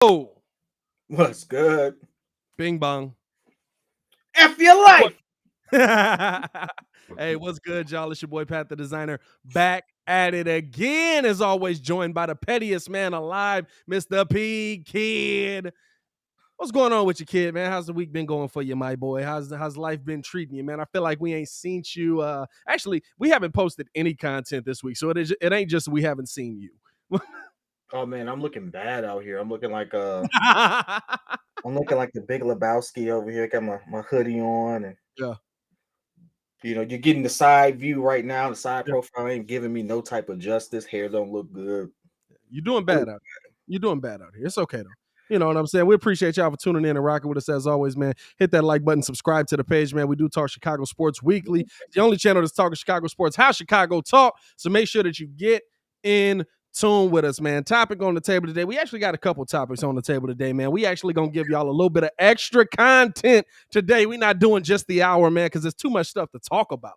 Oh, What's good? bing bong. F your What? life. Hey, what's good, y'all? It's your boy Pat the Designer back at it again, as always, joined by the pettiest man alive, Mr. P Kid. What's going on with you, kid, man? How's the week been going for you, my boy? How's life been treating you, man? I feel like we ain't seen you. Actually, we haven't posted any content this week, so it ain't just we haven't seen you. Oh man, I'm looking bad out here. I'm looking like the Big Lebowski over here. Got my hoodie on, and Yeah. you're getting the side view right now. The side Yeah. profile ain't giving me no type of justice. Hair don't look good. You're doing bad out here. You're doing bad out here. It's okay though. You know what I'm saying? We appreciate y'all for tuning in and rocking with us as always, man. Hit that like button, subscribe to the page, man. We do talk Chicago sports weekly. It's the only channel that's talking Chicago sports, how Chicago talk. So make sure that you get in tune with us, man. Topic on the table today. We actually got a couple topics on the table today, man. We actually gonna give y'all a little bit of extra content today. We're not doing just the hour, man, because there's too much stuff to talk about.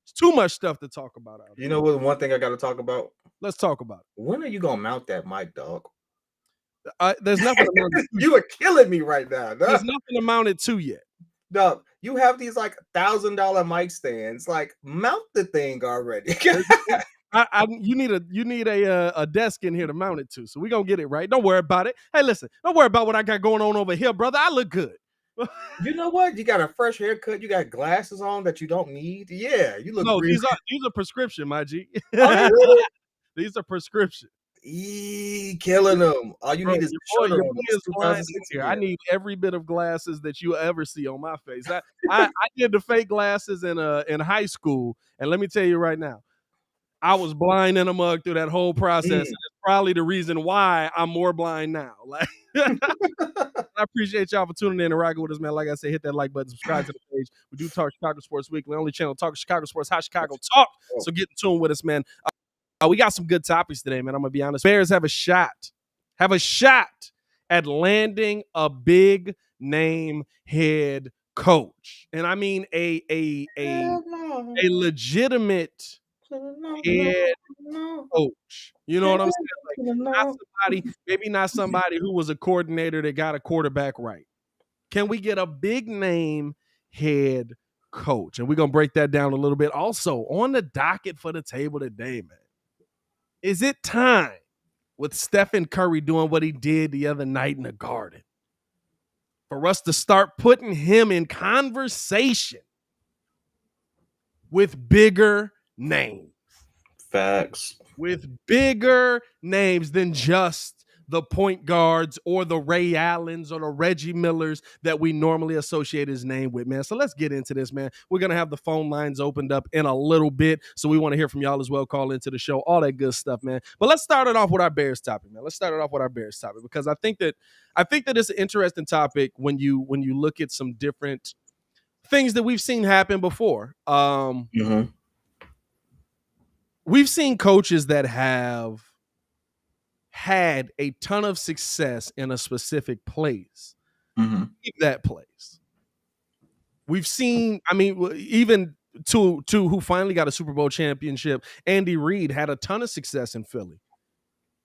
It's too much stuff to talk about out here. You know what? One thing I got to talk about. Let's talk about it. When are you gonna mount that mic, dog? There's nothing amounted to. You are killing me right now. There's nothing amounted to yet. Dog, you have these like $1,000 mic stands. Like, mount the thing already. You need a desk in here to mount it to. So we're gonna get it right. Don't worry about it. Hey, listen, don't worry about what I got going on over here, brother. I look good. You know what? You got a fresh haircut. You got glasses on that you don't need. Yeah, you look. No, really... these are prescription, my G. Oh, really? These are prescription. Killing them. All you need is your boy is lying here. I need every bit of glasses that you ever see on my face. I did the fake glasses in high school, and let me tell you right now, I was blind in a mug through that whole process. And it's probably the reason why I'm more blind now. Like, I appreciate y'all for tuning in and rocking with us, man. Like I said, hit that like button, subscribe to the page. We do talk Chicago Sports Weekly, only channel talking Chicago sports, how Chicago talk. So get in tune with us, man. We got some good topics today, man. I'm gonna be honest. Bears have a shot at landing a big name head coach, and I mean a legitimate head coach. You know what I'm saying? Like, not somebody who was a coordinator that got a quarterback right. Can we get a big name head coach? And we're gonna break that down a little bit. Also, on the docket for the table today, man. Is it time with Stephen Curry doing what he did the other night in the Garden for us to start putting him in conversation with bigger names? Facts. With bigger names than just the point guards or the Ray Allens or the Reggie Millers that we normally associate his name with, man. So let's get into this, man. We're going to have the phone lines opened up in a little bit, so we want to hear from y'all as well. Call into the show, all that good stuff, man. But let's start it off with our Bears topic, man. Because I think that it's an interesting topic when you look at some different things that we've seen happen before. We've seen coaches that have had a ton of success in a specific place. Keep that place. We've seen, I mean, even to who finally got a Super Bowl championship, Andy Reid had a ton of success in Philly.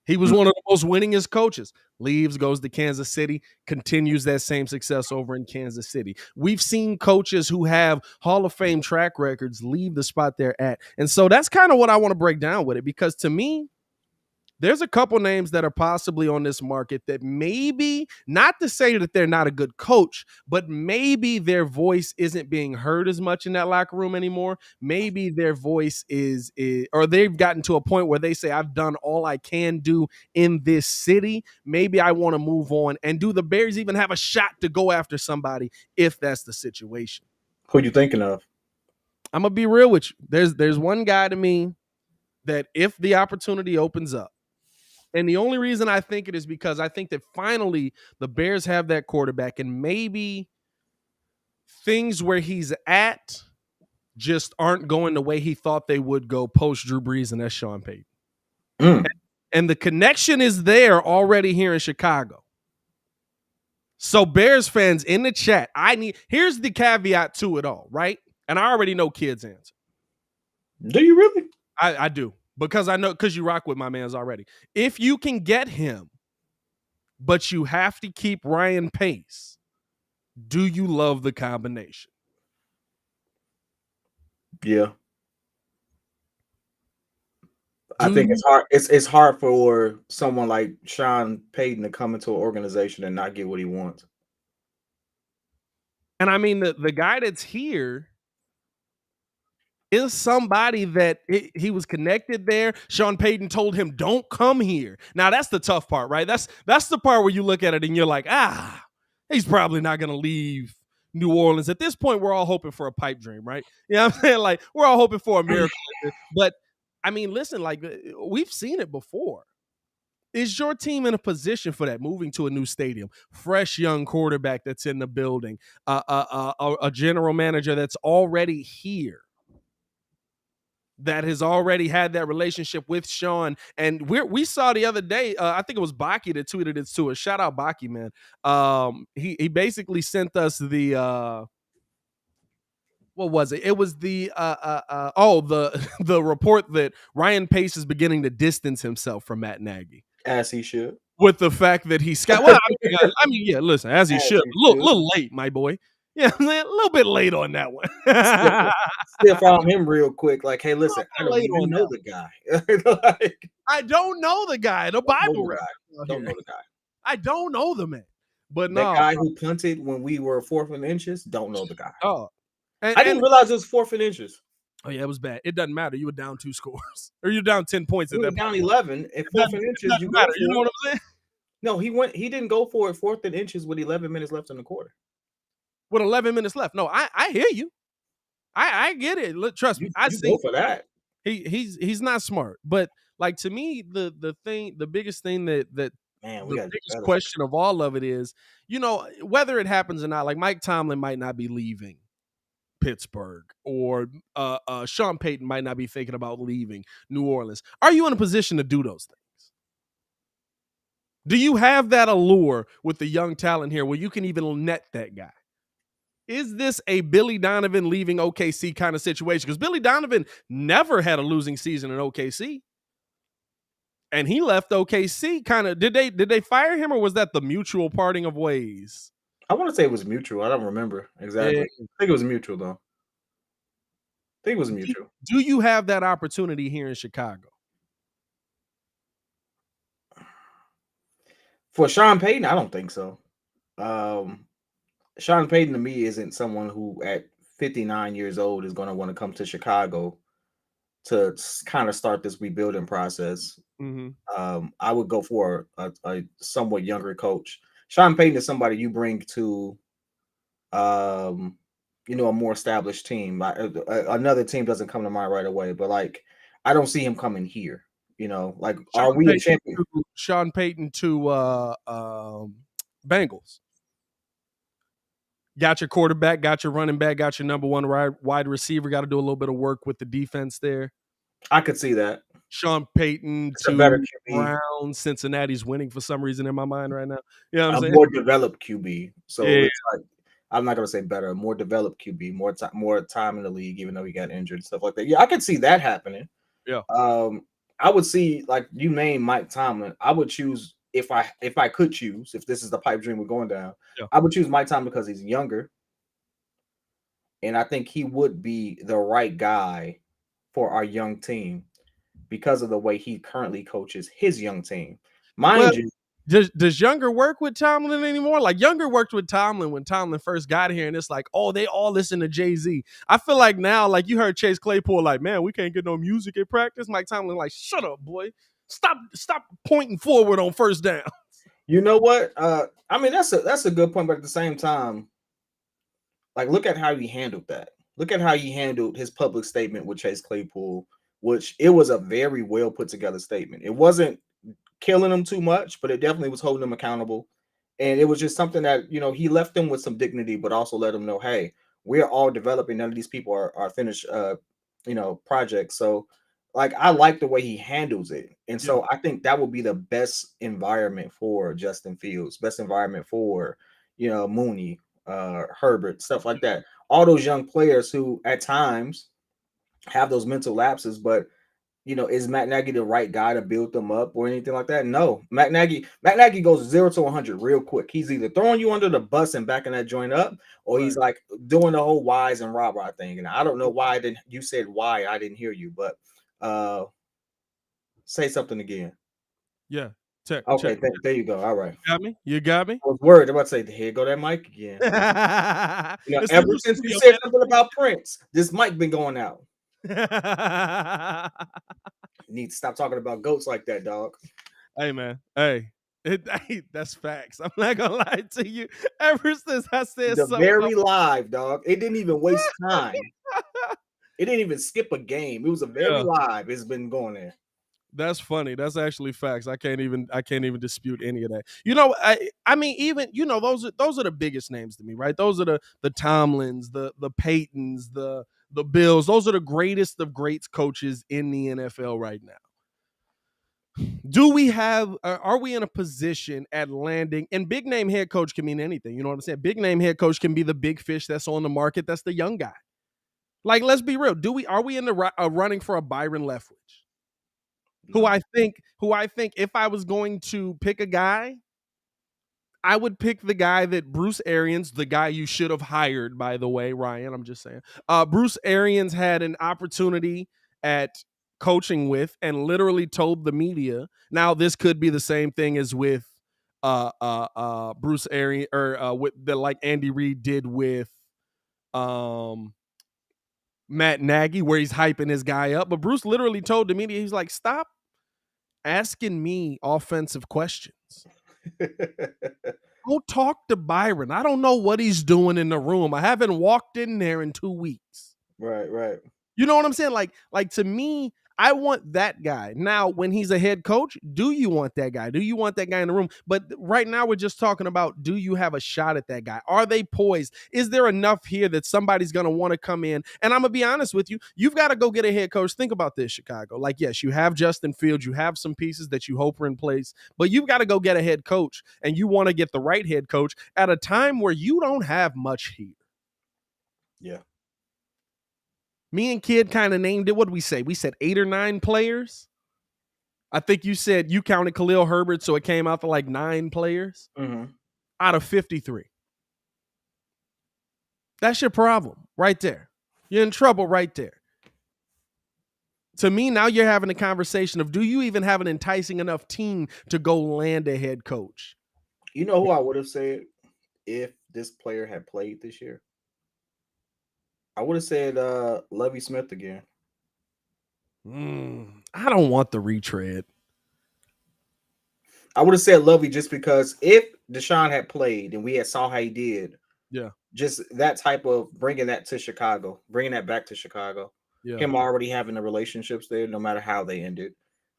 He was one of the most winningest coaches. Leaves, goes to Kansas City, continues that same success over in Kansas City. We've seen coaches who have Hall of Fame track records leave the spot they're at. And so that's kind of what I want to break down with it, because to me, there's a couple names that are possibly on this market that maybe, not to say that they're not a good coach, but maybe their voice isn't being heard as much in that locker room anymore. Maybe their voice is or they've gotten to a point where they say, I've done all I can do in this city. Maybe I want to move on. And do the Bears even have a shot to go after somebody if that's the situation? Who you thinking of? I'm going to be real with you. There's one guy to me that if the opportunity opens up, and the only reason I think it is because I think that finally the Bears have that quarterback, and maybe things where he's at just aren't going the way he thought they would go post Drew Brees, and that's Sean Payton. And the connection is there already here in Chicago. So Bears fans in the chat, here's the caveat to it all, right? And I already know Kid's answer. Do you really? I do. Because I know, because you rock with my mans already. If you can get him but you have to keep Ryan Pace. Do you love the combination? Yeah. I think it's hard. It's hard for someone like Sean Payton to come into an organization and not get what he wants. And I mean, the guy that's here is somebody that he was connected there. Sean Payton told him, "Don't come here." Now that's the tough part, right? That's the part where you look at it and you're like, he's probably not going to leave New Orleans. At this point, we're all hoping for a pipe dream, right? You know what I'm saying? Like, we're all hoping for a miracle. But I mean, listen, like, we've seen it before. Is your team in a position for that? Moving to a new stadium, fresh young quarterback that's in the building, a general manager that's already here, that has already had that relationship with Sean. And we saw the other day, I think it was Baki that tweeted it to us. Shout out Baki, man. He basically sent us the what was it? It was the the report that Ryan Pace is beginning to distance himself from Matt Nagy. As he should. With the fact that he's Scott. Well, I mean, yeah, listen, as he should. He should. Little late, my boy. Yeah, a little bit late on that one. Still found him real quick. Like, hey, listen, I don't even know the guy. Like, I don't know the guy. The Bible don't know the guy. I don't know the man. But that guy who punted when we were 4th and inches, don't know the guy. Oh, I didn't realize it was 4th and inches. Oh yeah, it was bad. It doesn't matter. You were down 2 scores, or you're down 10 points. You were down 11 at 4th and inches. You matter. You know what I'm saying? No, he didn't go for it 4th and inches with 11 minutes left in the quarter. With 11 minutes left. No, I hear you. I get it. Look, trust me. I see go for that. He's not smart, but like, to me, the biggest thing that man, the biggest question of all of it is, you know, whether it happens or not. Like, Mike Tomlin might not be leaving Pittsburgh, or Sean Payton might not be thinking about leaving New Orleans. Are you in a position to do those things? Do you have that allure with the young talent here where you can even net that guy? Is this a Billy Donovan leaving OKC kind of situation? Because Billy Donovan never had a losing season in OKC. And he left OKC kind of. Did they fire him, or was that the mutual parting of ways? I want to say it was mutual. I don't remember exactly. Yeah. I think it was mutual, though. I think it was mutual. Do you have that opportunity here in Chicago? For Sean Payton, I don't think so. Sean Payton, to me, isn't someone who at 59 years old is going to want to come to Chicago to kind of start this rebuilding process. Mm-hmm. I would go for a somewhat younger coach. Sean Payton is somebody you bring to, a more established team. Another team doesn't come to mind right away, but like, I don't see him coming here. You know, like, are we a champion? Sean Payton to Bengals. Got your quarterback, got your running back, got your number one wide receiver. Got to do a little bit of work with the defense there. I could see that. Sean Payton to Browns. Cincinnati's winning for some reason in my mind right now. You know what I'm saying? More developed QB. So it's like, I'm not gonna say better, more developed QB, more time in the league, even though he got injured and stuff like that. Yeah, I could see that happening. Yeah. I would see, like, you named Mike Tomlin. I would choose, if I could choose, if this is the pipe dream we're going down, I would choose Mike Tomlin because he's younger. And I think he would be the right guy for our young team because of the way he currently coaches his young team. Mind you, does Younger work with Tomlin anymore? Like, Younger worked with Tomlin when Tomlin first got here, and it's like, oh, they all listen to Jay-Z. I feel like now, like, you heard Chase Claypool, like, man, we can't get no music at practice. Mike Tomlin, like, shut up, boy. Stop pointing forward on first down. You know what? I mean, that's a good point, but at the same time, like, look at how he handled that. Look at how he handled his public statement with Chase Claypool, which it was a very well put together statement. It wasn't killing him too much, but it definitely was holding him accountable. And it was just something that, he left them with some dignity, but also let them know, hey, we're all developing. None of these people are finished, projects. So, like, I like the way he handles it. And so I think that would be the best environment for Justin Fields, best environment for, Mooney, Herbert, stuff like that. All those young players who at times have those mental lapses, but is Matt Nagy the right guy to build them up or anything like that? No. Matt Nagy goes 0 to 100 real quick. He's either throwing you under the bus and backing that joint up, or he's like doing the whole wise and rah-rah thing. And I don't know why you said why I didn't hear you, but say something again. Yeah. Check. There you go. All right. You got me? I was worried. I'm about to say, here go that mic again. Ever since you said something about Prince, this mic been going out. You need to stop talking about goats like that, dog. Hey, man. Hey, that's facts. I'm not gonna lie to you. Ever since I said something, very live, dog. It didn't even waste time. It didn't even skip a game. It was a very live. It's been going there. That's funny. That's actually facts. I can't even dispute any of that. I mean, even those are the biggest names to me, right? Those are the Tomlins, the Paytons, the Bills. Those are the greatest of greats coaches in the NFL right now. Are we in a position at landing? And big name head coach can mean anything. You know what I'm saying? Big name head coach can be the big fish that's on the market. That's the young guy. Like, let's be real. Are we in the running for a Byron Leftwich? Who I think if I was going to pick a guy, I would pick the guy that Bruce Arians, the guy you should have hired, by the way, Ryan, I'm just saying. Bruce Arians had an opportunity at coaching with and literally told the media. Now, this could be the same thing as with Bruce Arians or with like Andy Reid did with Matt Nagy, where he's hyping his guy up. But Bruce literally told the media, he's like, stop asking me offensive questions. Go talk to Byron. I don't know what he's doing in the room. I haven't walked in there in 2 weeks. Right. You know what I'm saying? Like to me, I want that guy. Now, when he's a head coach, do you want that guy? Do you want that guy in the room? But right now, we're just talking about, do you have a shot at that guy? Are they poised? Is there enough here that somebody's going to want to come in? And I'm going to be honest with you. You've got to go get a head coach. Think about this, Chicago. Like, yes, you have Justin Fields. You have some pieces that you hope are in place. But you've got to go get a head coach. And you want to get the right head coach at a time where you don't have much here. Yeah. Me and Kid kind of named it. What did we say? We said 8 or 9 players. I think you said you counted Khalil Herbert, so it came out to like 9 players out of 53. That's your problem right there. You're in trouble right there. To me, now you're having a conversation of, do you even have an enticing enough team to go land a head coach? You know who I would have said if this player had played this year? I would have said Lovie Smith again. I don't want the retread. I would have said Lovie just because if Deshaun had played and we had saw how he did, just that type of bringing that to Chicago, bringing that back to Chicago, him already having the relationships there, no matter how they ended,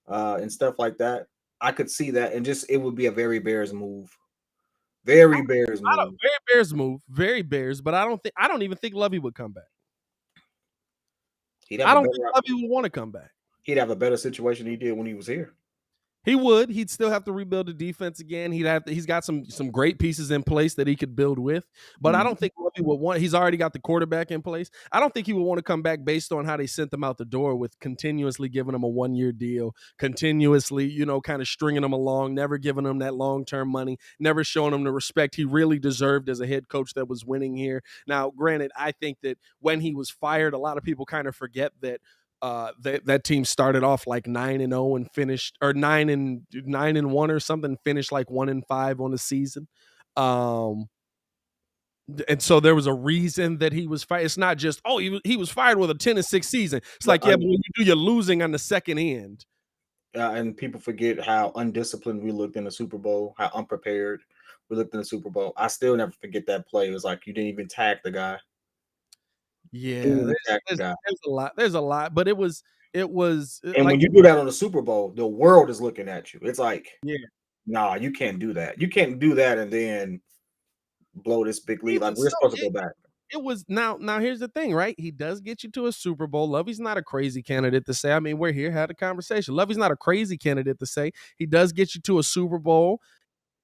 and stuff like that. I could see that, and just it would be a very Bears move. Very Bears move. Very Bears, but I don't even think Lovie would come back. I don't think Lovie would want to come back. He'd have a better situation than he did when he was here. He would. He'd still have to rebuild the defense again. He's got some great pieces in place that he could build with. But I don't think Lovie would want. He's already got the quarterback in place. I don't think he would want to come back based on how they sent him out the door with continuously giving him a 1-year deal, continuously, kind of stringing him along, never giving him that long-term money, never showing him the respect he really deserved as a head coach that was winning here. Now, granted, I think that when he was fired, a lot of people kind of forget that that team started off like 9-0 and finished, or 9-1 or something, finished like 1-5 on the season. And so there was a reason that he was fired. It's not just, he was fired with a 10-6 season. It's like, but when you do, you're losing on the second end. And people forget how undisciplined we looked in the Super Bowl, how unprepared we looked in the Super Bowl. I still never forget that play. It was like you didn't even tag the guy. Yeah, there's a lot, but it was. And like, when you do that on the Super Bowl, the world is looking at you. It's like, nah, you can't do that. You can't do that and then blow this big lead. Like we're supposed to go back. It was now. Here's the thing, right? He does get you to a Super Bowl. Lovey's not a crazy candidate to say. I mean, we're here, had a conversation. Lovey's not a crazy candidate to say. He does get you to a Super Bowl.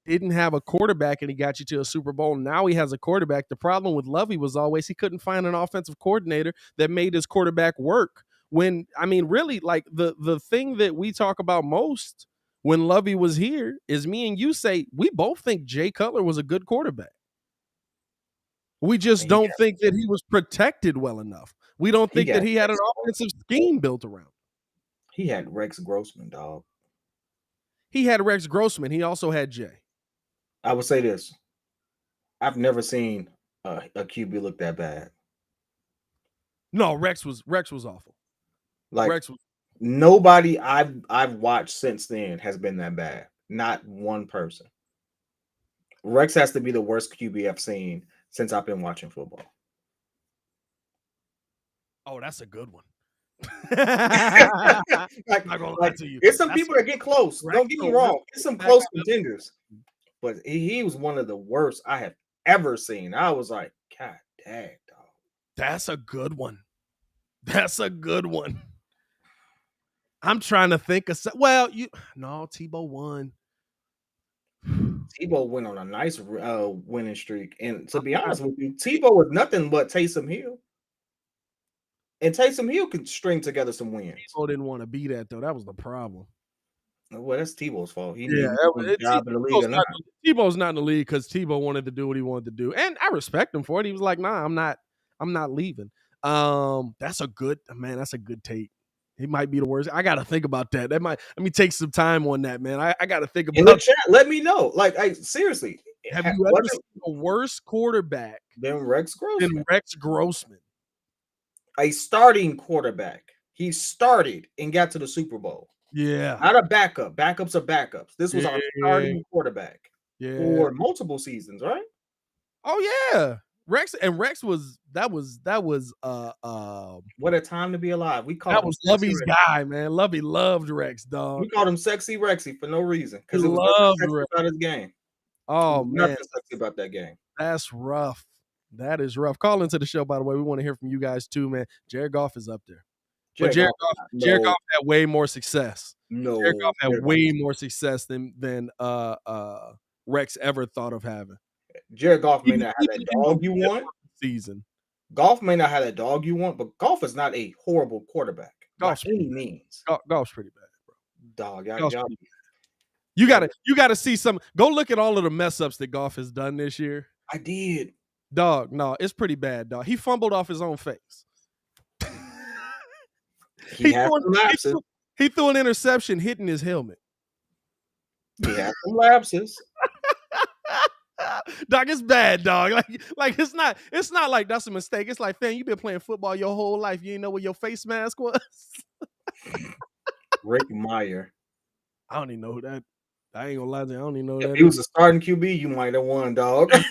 Didn't have a quarterback and he got you to a Super Bowl. Now he has a quarterback. The problem with Lovey was always he couldn't find an offensive coordinator that made his quarterback work when I mean, really, like the thing that we talk about most when Lovey was here is me and you say we both think Jay Cutler was a good quarterback. We just don't think that he was protected well enough. We don't think that he had an offensive scheme built around. He had Rex Grossman, dog. He had Rex Grossman. He also had Jay. I would say this. I've never seen a QB look that bad. No, Rex was awful. Like Rex was, nobody I've watched since then has been that bad. Not one person. Rex has to be the worst QB I've seen since I've been watching football. Oh, that's a good one. Like, it's some people that get close. Don't get me wrong. It's some close contenders. But he was one of the worst I have ever seen. I was like, God dang, dog. That's a good one. That's a good one. I'm trying to think of Tebow won. Tebow went on a nice winning streak. And to be honest with you, Tebow was nothing but Taysom Hill. And Taysom Hill could string together some wins. Tebow didn't want to be that, though. That was the problem. Well, that's Tebow's fault. Tebow's not in the league because Tebow wanted to do what he wanted to do. And I respect him for it. He was like, nah, I'm not leaving. That's a good take. He might be the worst. I gotta think about that. Let me take some time on that, man. I gotta think about in the chat. Let me know. Like, seriously, have you ever seen a worse quarterback than Rex Grossman? A starting quarterback. He started and got to the Super Bowl. Yeah, not a backup. Backups are backups. This was our starting quarterback for multiple seasons, right? Oh yeah. Rex was what a time to be alive. We called that was Lovey's guy, man. Lovey loved Rex, dog. We called him Sexy Rexy for no reason because it was nothing sexy about his game. Oh man, nothing sexy about that game. That's rough. That is rough. Call into the show, by the way. We want to hear from you guys too, man. Jared Goff is up there. Jared Goff had way more success. Jared Goff had way more success than Rex ever thought of having. Jared Goff may not have that dog you want. Season. Goff may not have that dog you want, but Goff is not a horrible quarterback by any means. Goff's pretty bad, bro. Dog, you gotta see some. Go look at all of the mess ups that Goff has done this year. I did. Dog, no, it's pretty bad, dog. He fumbled off his own face. He threw an interception hitting his helmet. He had some lapses. Dog, it's bad, dog. Like it's not like that's a mistake. It's like, fam, you've been playing football your whole life. You didn't know where your face mask was. Rick Meyer. I don't even know who that. I ain't gonna lie to you. I don't even know that. If he was a starting QB, you might have won, dog. I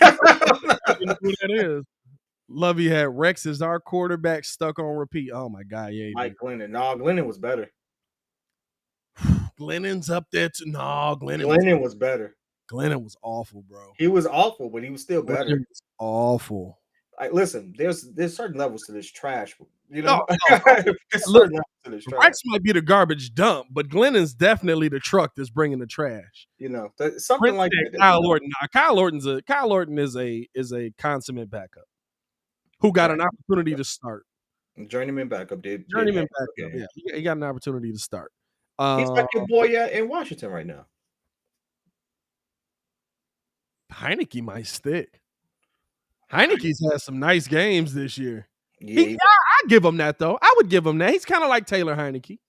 don't know who that is. Lovey had Rex as our quarterback stuck on repeat. Oh my God, yeah. Mike Glennon. No, Glennon was better. Glennon's up there too. No, Glennon was better. Glennon was awful, bro. He was awful, but he was still better. Glennon was awful. Like, listen, there's certain levels to this trash. You know, Look, Rex might be the garbage dump, but Glennon's definitely the truck that's bringing the trash. You know, something like that. Kyle Orton. Nah, Kyle Orton is a consummate backup who got an opportunity to start. Journeyman backup. Journeyman backup. Yeah, he got an opportunity to start. He's like your boy in Washington right now. Heineke might stick. Heineke's had some nice games this year. Yeah, I give him that, though. I would give him that. He's kind of like Taylor Heineke.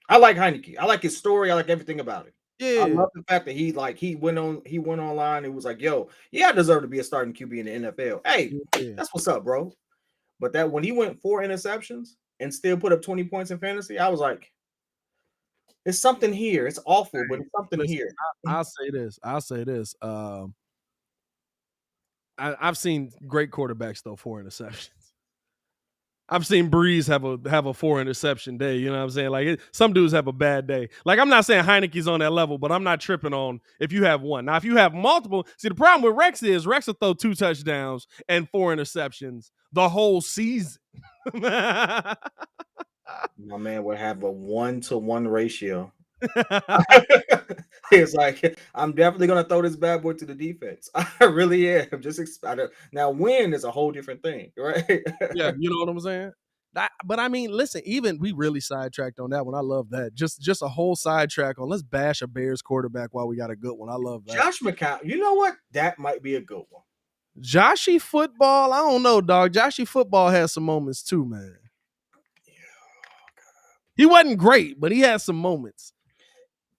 I like Heineke. I like his story. I like everything about it. Yeah, I love the fact that he went online and was like, "Yo, yeah, I deserve to be a starting QB in the NFL." Hey, that's what's up, bro. But that when he went 4 interceptions and still put up 20 points in fantasy, I was like, "It's something here. It's awful, but it's something here." I'll say this. I've seen great quarterbacks throw 4 interceptions. I've seen Breeze have a 4 interception day. You know what I'm saying? Like some dudes have a bad day. Like I'm not saying Heineke's on that level, but I'm not tripping on if you have one. Now, if you have multiple, see the problem with Rex will throw 2 touchdowns and 4 interceptions the whole season. My man would have a 1-to-1 ratio It's like, I'm definitely gonna throw this bad boy to the defense. I really am. Now win is a whole different thing, right? Yeah, you know what I'm saying? But I mean, listen, even we really sidetracked on that one. I love that. Just a whole sidetrack on let's bash a Bears quarterback while we got a good one. I love that. Josh McCown, you know what? That might be a good one. Joshy football, I don't know, dog. Joshy football has some moments too, man. He wasn't great, but he had some moments.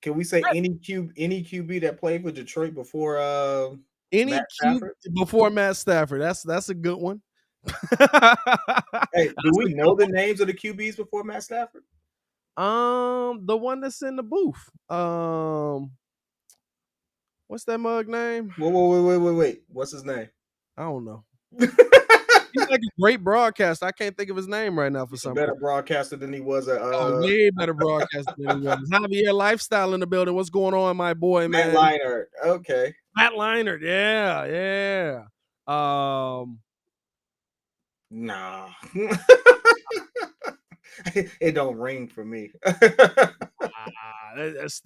Can we say any QB that played for Detroit before Any Matt Q Stafford? before Matt Stafford? That's a good one. Hey, do we know the names of the QBs before Matt Stafford? The one that's in the booth. What's that mug name? Wait. What's his name? I don't know. He's like a great broadcaster. I can't think of his name right now for He's a some better reason. broadcaster than he was at Way better broadcaster than he was. Javier Lifestyle in the building. What's going on, my boy, Matt man? Leinart. Okay. Matt Leinart. Yeah. Nah. It don't ring for me. That's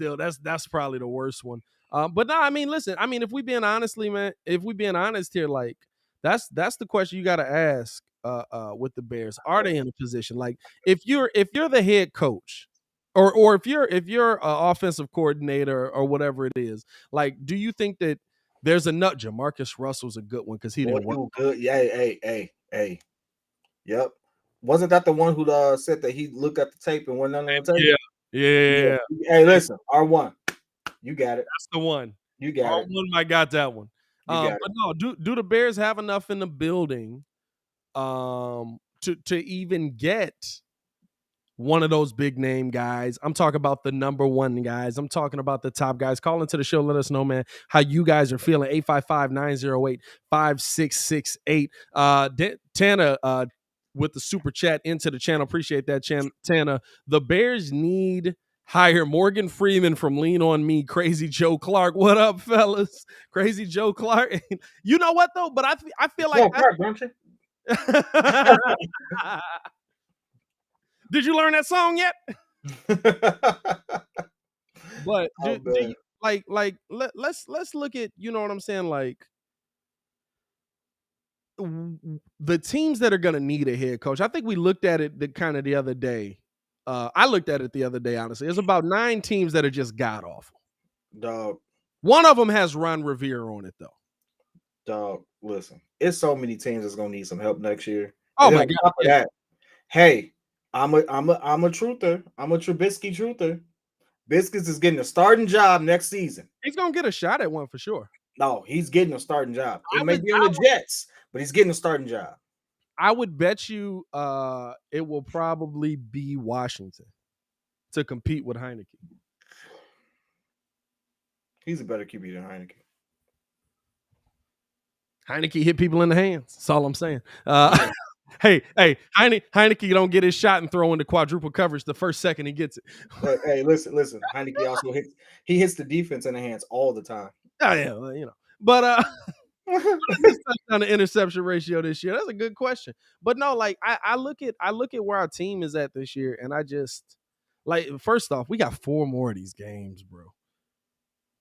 probably the worst one. But no, I mean, listen, I mean, if we being honest here, like that's the question you got to ask. With the Bears, are they in a position like if you're the head coach, or if you're an offensive coordinator or whatever it is, like, do you think that there's a nut? Jamarcus Russell's a good one because he Boy, didn't he work. was good. Yeah, hey. Yep. Wasn't that the one who said that he looked at the tape and went under the table? Yeah. Hey, listen, R1. You got it. That's the one. You got it. One, I got that one. You got But it. no, do the Bears have enough in the building to even get one of those big name guys? I'm talking about the number one guys. I'm talking about the top guys. Call into the show. Let us know, man, how you guys are feeling. 855-908-5668. Tana with the super chat into the channel. Appreciate that, Tana. The Bears need hire Morgan Freeman from Lean On Me. Crazy Joe Clark. What up, fellas? Crazy Joe Clark. You know what though? But I feel like Clark, don't you? Did you learn that song yet? But do you, let's look at, you know what I'm saying, like the teams that are going to need a head coach. I think we looked at it the other day. I looked at it the other day, honestly. There's about 9 teams that are just god awful. Dog. One of them has Ron Rivera on it, though. Dog, listen. It's so many teams that's gonna need some help next year. Oh my God. Top of that, hey, I'm a truther. I'm a Trubisky truther. Biscuits is getting a starting job next season. He's gonna get a shot at one for sure. No, he's getting a starting job. It may be on the Jets, but he's getting a starting job. I would bet you it will probably be Washington to compete with Heineke. He's a better QB than Heineke. Heineke hit people in the hands. That's all I'm saying. Hey, Heineke don't get his shot and throw into quadruple coverage the first second he gets it. Hey, listen. Heineke also hits the defense in the hands all the time. Oh yeah, well, you know. But what is his touchdown to interception ratio this year? That's a good question. But no, like I look at where our team is at this year, and I just like, first off, we got 4 more of these games, bro.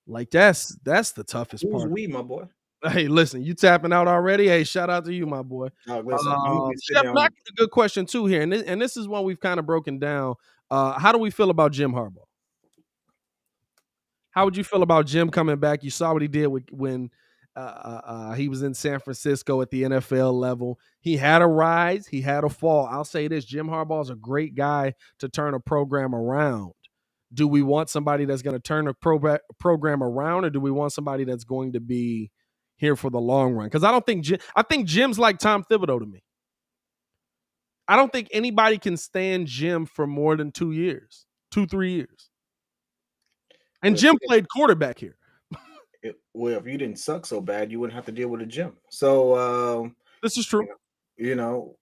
Like that's the toughest part. Who's we, my boy? Hey, listen, you tapping out already? Hey, shout out to you, my boy. Listen, Chef Mack, a good question too here, and this is one we've kind of broken down. How do we feel about Jim Harbaugh? How would you feel about Jim coming back? You saw what he did when he was in San Francisco at the NFL level. He had a rise, he had a fall. I'll say this: Jim Harbaugh is a great guy to turn a program around. Do we want somebody that's going to turn a program around, or do we want somebody that's going to be here for the long run? Because I think Jim's like Tom Thibodeau to me. I don't think anybody can stand Jim for more than 2 years, 3 years. And Jim played quarterback here. Well, if you didn't suck so bad, you wouldn't have to deal with a Jim. So this is true. You know,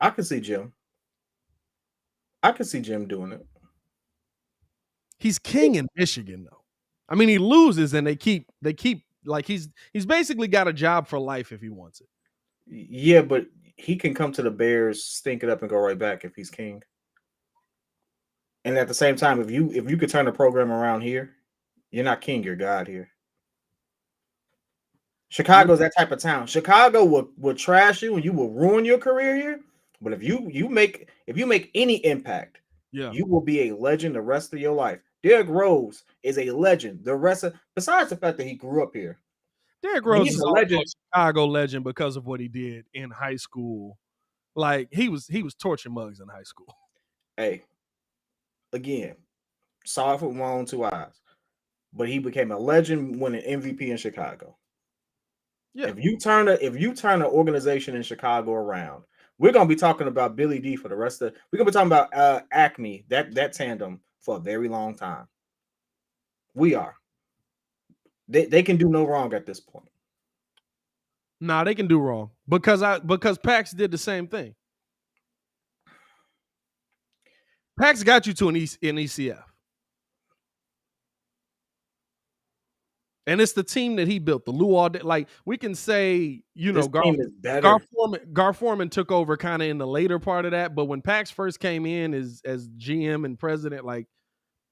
I can see Jim. I can see Jim doing it. He's king in Michigan, though. I mean, he loses and they keep like he's basically got a job for life if he wants it. Yeah, but he can come to the Bears, stink it up, and go right back if he's king. And at the same time, if you could turn the program around here, you're not king, you're God here. Chicago's that type of town. Chicago will trash you and you will ruin your career here. But if you make any impact, Yeah. you will be a legend the rest of your life. Derrick Rose is a legend. Besides the fact that he grew up here. Derrick I mean, Rose he's is a also legend. a Chicago legend because of what he did in high school. Like he was torching mugs in high school. Hey, again, saw it with my own two eyes. But he became a legend winning MVP in Chicago. Yeah. If you turn an organization in Chicago around, we're gonna be talking about Billy D for the rest of. We're gonna be talking about Acme, that tandem for a very long time. We are. They can do no wrong at this point. Nah, they can do wrong because Pax did the same thing. Pax got you to an ECF. And it's the team that he built, the Luau. Like we can say, This team is better. Gar Forman took over kind of in the later part of that, but when Pax first came in as GM and president, like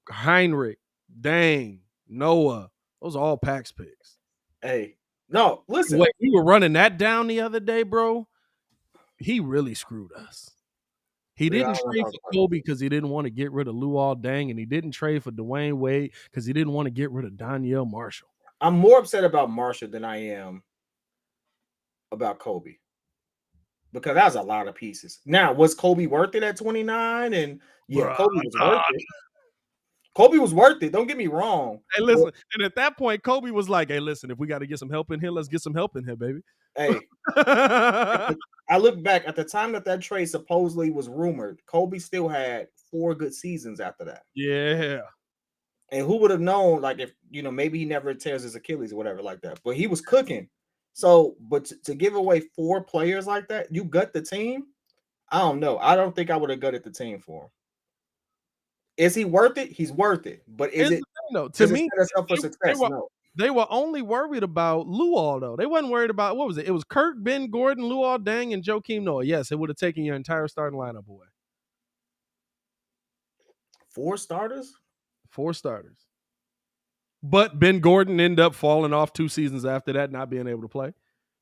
Heinrich, Dang, Noah, those are all Pax picks. Hey, no, listen. Wait, we were running that down the other day, bro. He really screwed us. He didn't trade for Kobe because he didn't want to get rid of Luau Dang, and he didn't trade for Dwayne Wade because he didn't want to get rid of Danielle Marshall. I'm more upset about Marshall than I am about Kobe. Because that was a lot of pieces. Now, was Kobe worth it at 29? And yeah, Bruh, Kobe was worth it. Kobe was worth it. Don't get me wrong. Hey, listen. And at that point, Kobe was like, hey, listen, if we got to get some help in here, let's get some help in here, baby. Hey, I look back at the time that trade supposedly was rumored. Kobe still had 4 good seasons after that. Yeah. And who would have known, like, if, maybe he never tears his Achilles or whatever like that. But he was cooking. So, but to give away 4 players like that, you gut the team? I don't know. I don't think I would have gutted the team for him. Is he worth it? He's worth it. But is it? No, to me, set us up for success? No. They were only worried about Luau, though. They wasn't worried about, what was it? It was Kirk, Ben Gordon, Luau Dang, and Joakim Noah. Yes, it would have taken your entire starting lineup away. 4 starters? 4 starters. But Ben Gordon ended up falling off 2 seasons after that, not being able to play.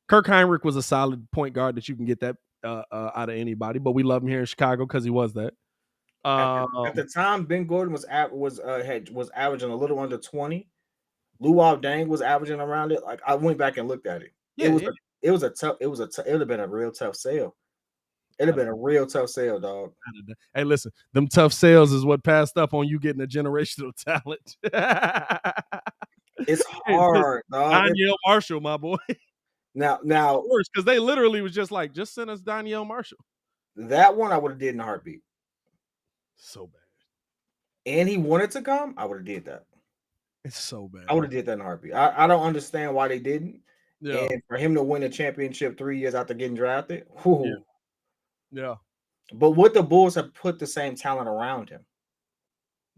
Kirk Heinrich was a solid point guard that you can get that out of anybody, but we love him here in Chicago because he was that. At the time, Ben Gordon was averaging a little under 20. Luau Dang was averaging around it. Like, I went back and looked at it. Yeah, it would have been a real tough sale. It'd have been a real tough sale, dog. Hey, listen, them tough sales is what passed up on you getting a generational talent. It's hard, dog. Danielle Marshall, my boy. Now, worse because they literally was just like, just send us Danielle Marshall. That one I would have did in a heartbeat. So bad. And he wanted to come, I would have did that. It's so bad. I would have did that in a heartbeat. I don't understand why they didn't. Yeah. And for him to win a championship 3 years after getting drafted. Yeah. But would the Bulls have put the same talent around him?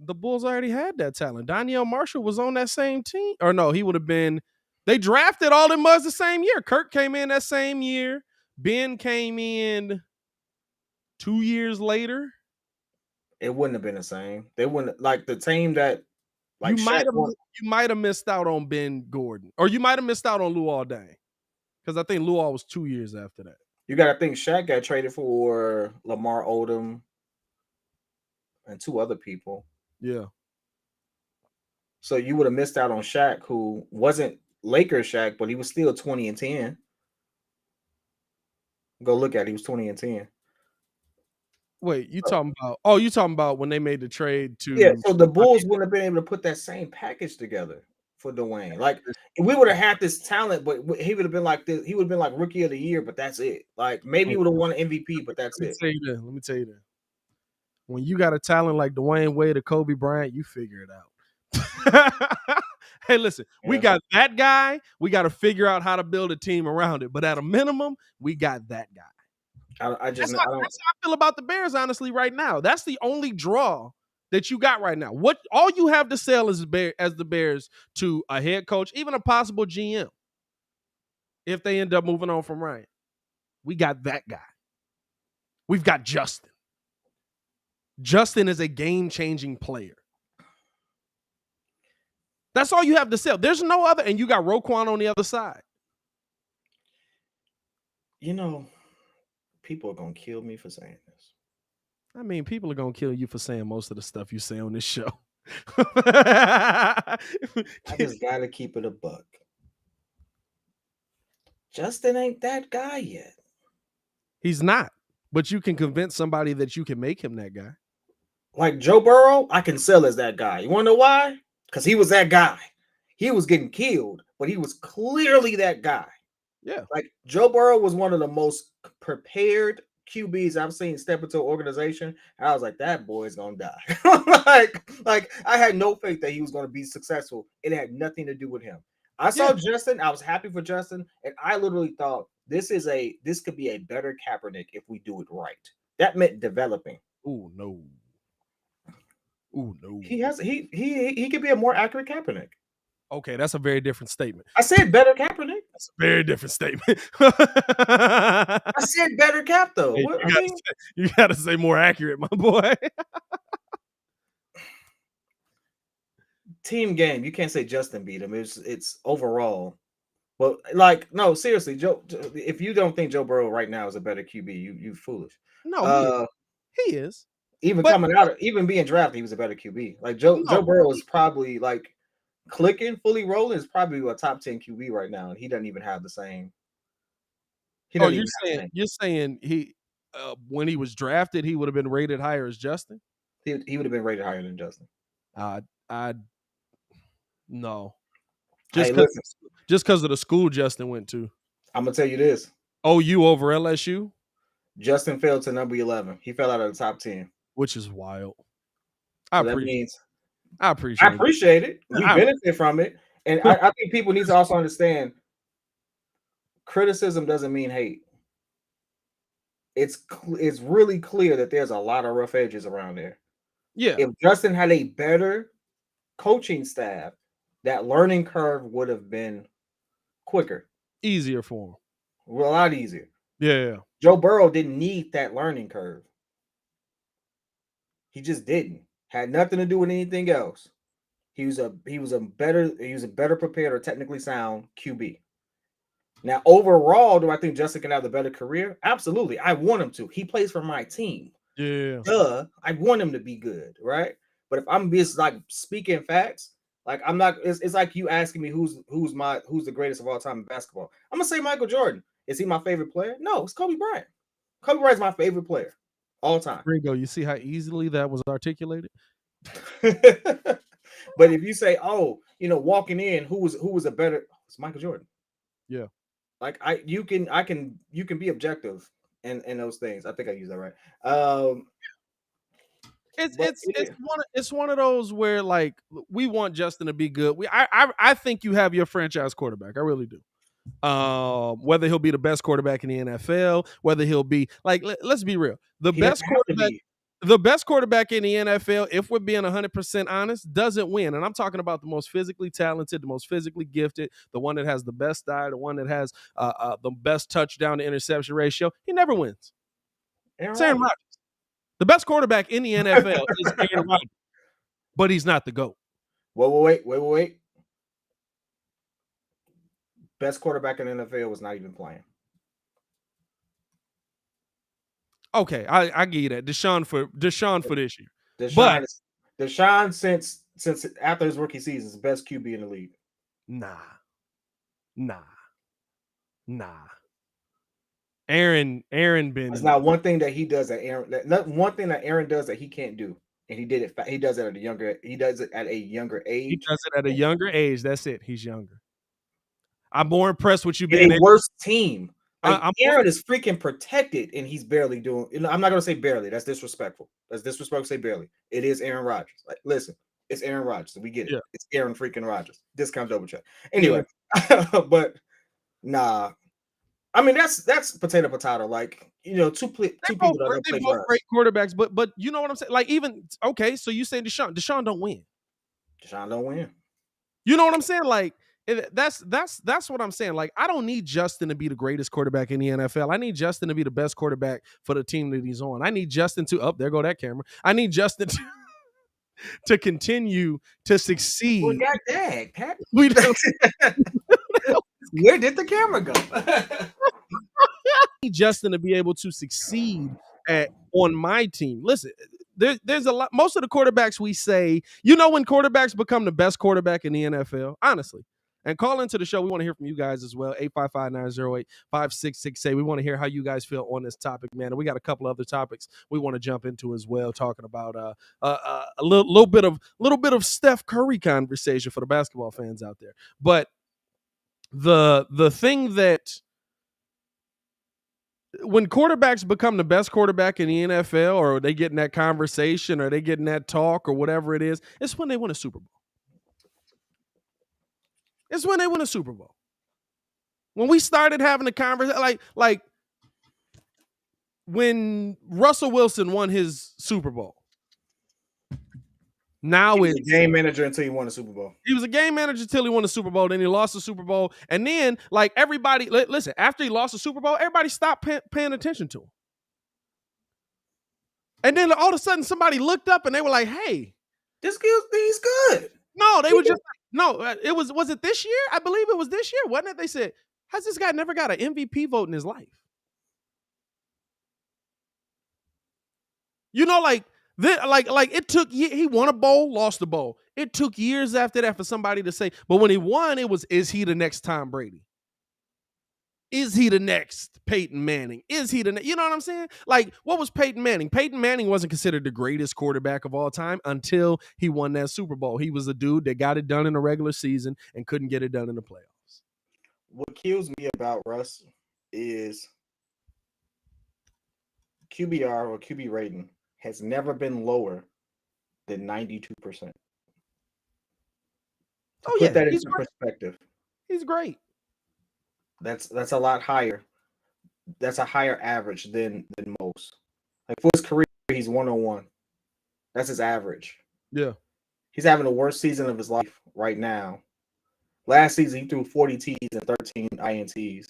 The Bulls already had that talent. Danielle Marshall was on that same team. Or no, he would have been. They drafted all them mugs the same year. Kirk came in that same year. Ben came in 2 years later. It wouldn't have been the same. They wouldn't, like, the team that, like, you might have missed out on Ben Gordon, or you might have missed out on Luau Dang, because I think Luau was 2 years after that. You got to think Shaq got traded for Lamar Odom and 2 other people. Yeah. So you would have missed out on Shaq, who wasn't Lakers Shaq, but he was still 20 and 10. Go look at it. He was 20 and 10. Wait, you talking about when they made the trade to? Yeah, so the Bulls wouldn't have been able to put that same package together for Dwayne. Like, we would have had this talent, but he would have been like this. He would have been like Rookie of the Year, but that's it. Like, maybe he would have won an MVP, but that's it. Let me tell you that. When you got a talent like Dwayne Wade or Kobe Bryant, you figure it out. Hey, listen, we got that guy. We got to figure out how to build a team around it. But at a minimum, we got that guy. That's how I feel about the Bears, honestly, right now. That's the only draw that you got right now. All you have to sell as the Bears to a head coach, even a possible GM, if they end up moving on from Ryan. We got that guy. We've got Justin. Justin is a game-changing player. That's all you have to sell. There's no other, and you got Roquan on the other side. You know, people are gonna kill me for saying this. I mean, people are gonna kill you for saying most of the stuff you say on this show. I just gotta keep it a buck. Justin ain't that guy yet. He's not, but you can convince somebody that you can make him that guy. Like Joe Burrow, I can sell as that guy. You want to know why? Because he was that guy. He was getting killed, but he was clearly that guy. Yeah. Like Joe Burrow was one of the most prepared QBs I've seen step into an organization. And I was like, that boy's gonna die. like I had no faith that he was gonna be successful. It had nothing to do with him. I saw Justin. I was happy for Justin, and I literally thought this could be a better Kaepernick if we do it right. That meant developing. Oh no. Oh no. He could be a more accurate Kaepernick. Okay, that's a very different statement. I said better Kaepernick. That's a very different statement. I said better Cap though. Hey, you gotta say more accurate, my boy. Team game. You can't say Justin beat him. It's overall. But like, no, seriously, Joe. If you don't think Joe Burrow right now is a better QB, you foolish. No, he is. Even being drafted, he was a better QB. Like Joe Burrow is probably like clicking, fully rolling is probably a top 10 QB right now, and he doesn't even have the same. You're saying he when he was drafted, he would have been rated higher as Justin? He would have been rated higher than Justin. No. Just because of the school Justin went to. I'm gonna tell you this. OU over LSU? Justin fell to number 11. He fell out of the top 10. Which is wild. I appreciate it. We benefit from it. And I think people need to also understand criticism doesn't mean hate. It's really clear that there's a lot of rough edges around there. Yeah. If Justin had a better coaching staff, that learning curve would have been quicker. Easier for him. Well, a lot easier. Yeah. Joe Burrow didn't need that learning curve. He just didn't. Had nothing to do with anything else. He was a better prepared or technically sound QB. Now, overall, do I think Justin can have a better career? Absolutely. I want him to. He plays for my team. Yeah. I want him to be good, right? But if I'm just like speaking facts, like I'm not. It's like you asking me who's the greatest of all time in basketball. I'm gonna say Michael Jordan. Is he my favorite player? No, it's Kobe Bryant. Kobe Bryant's my favorite player all time. Ringo, you see how easily that was articulated? But if you say, walking in, who was a better? It's Michael Jordan. Yeah. Like you can be objective in those things. I think I used that right. It's one of those where like we want Justin to be good. I think you have your franchise quarterback. I really do. Whether he'll be the best quarterback in the NFL, whether he'll be like, let's be real, the best quarterback in the NFL, if we're being 100% honest, doesn't win. And I'm talking about the most physically talented, the most physically gifted, the one that has the best eye, the one that has the best touchdown to interception ratio. He never wins. Aaron Rodgers. The best quarterback in the NFL is Aaron Rodgers, but he's not the GOAT. Wait. Best quarterback in the NFL was not even playing. Okay, I give you that. Deshaun for this year. Deshaun since after his rookie season is the best QB in the league. Nah. Aaron been. It's not one thing that he does that one thing that Aaron does that he can't do, and he did it. He does it at a younger age. He does it at a younger age. That's it. He's younger. I'm more impressed with you being a worse team. Aaron is freaking protected, and he's barely doing. I'm not gonna say barely. That's disrespectful. That's disrespectful to say barely. It is Aaron Rodgers. Like, listen, it's Aaron Rodgers. We get it. Yeah. It's Aaron freaking Rodgers. Discount double check. Anyway, but nah. I mean, that's potato. Like, two people that play both great quarterbacks, but you know what I'm saying? Like, even okay, so you say Deshaun don't win. Deshaun don't win. You know what I'm saying? Like, That's what I'm saying. Like, I don't need Justin to be the greatest quarterback in the NFL. I need Justin to be the best quarterback for the team that he's on. I need Justin to there go that camera. I need Justin to continue to succeed. Well, God dang, We don't where did the camera go? need Justin to be able to succeed on my team. Listen, there's a lot. Most of the quarterbacks we say, when quarterbacks become the best quarterback in the NFL, honestly. And call into the show. We want to hear from you guys as well. 855-908-5668. We want to hear how you guys feel on this topic, man. And we got a couple other topics we want to jump into as well, talking about a little bit of Steph Curry conversation for the basketball fans out there. But the thing that when quarterbacks become the best quarterback in the NFL, or they get in that conversation, or they get in that talk, or whatever it is, it's when they win a Super Bowl. It's when they win a Super Bowl. When we started having a conversation, like when Russell Wilson won his Super Bowl. Now he was a game manager until he won the Super Bowl. He was a game manager until he won the Super Bowl. Then he lost the Super Bowl. And then, like, everybody, listen, after he lost the Super Bowl, everybody stopped paying attention to him. And then all of a sudden, somebody looked up and they were like, hey. He's good. No, they were just no, was it this year? I believe it was this year, wasn't it? They said, has this guy never got an MVP vote in his life? Like it took, he won a bowl, lost the bowl. It took years after that for somebody to say, but when he won, it was, is he the next Tom Brady? Is he the next Peyton Manning? Is he the you know what I'm saying? Like, what was Peyton Manning? Peyton Manning wasn't considered the greatest quarterback of all time until he won that Super Bowl. He was a dude that got it done in the regular season and couldn't get it done in the playoffs. What kills me about Russ is QBR or QB rating has never been lower than 92%. Put that into perspective. He's great. That's a lot higher. That's a higher average than most. Like, for his career, he's 101. That's his average. Yeah. He's having the worst season of his life right now. Last season, he threw 40 T's and 13 INTs.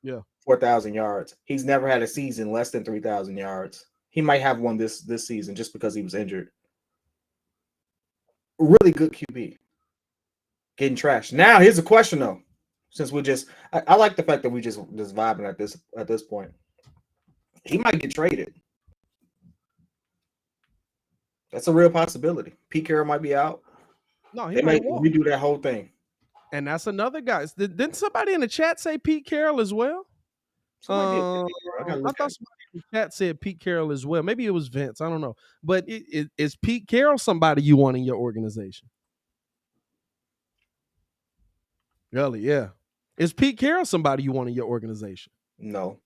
Yeah. 4,000 yards. He's never had a season less than 3,000 yards. He might have one this season just because he was injured. Really good QB. Getting trashed. Now, here's a question, though. Since we just, I like the fact that we just vibing at this point. He might get traded. That's a real possibility. Pete Carroll might be out. No, he they might redo that whole thing. And that's another guy. Didn't somebody in the chat say Pete Carroll as well? I thought somebody in the chat said Pete Carroll as well. Maybe it was Vince. I don't know. But is Pete Carroll somebody you want in your organization? Really? Yeah. Is Pete Carroll somebody you want in your organization? No.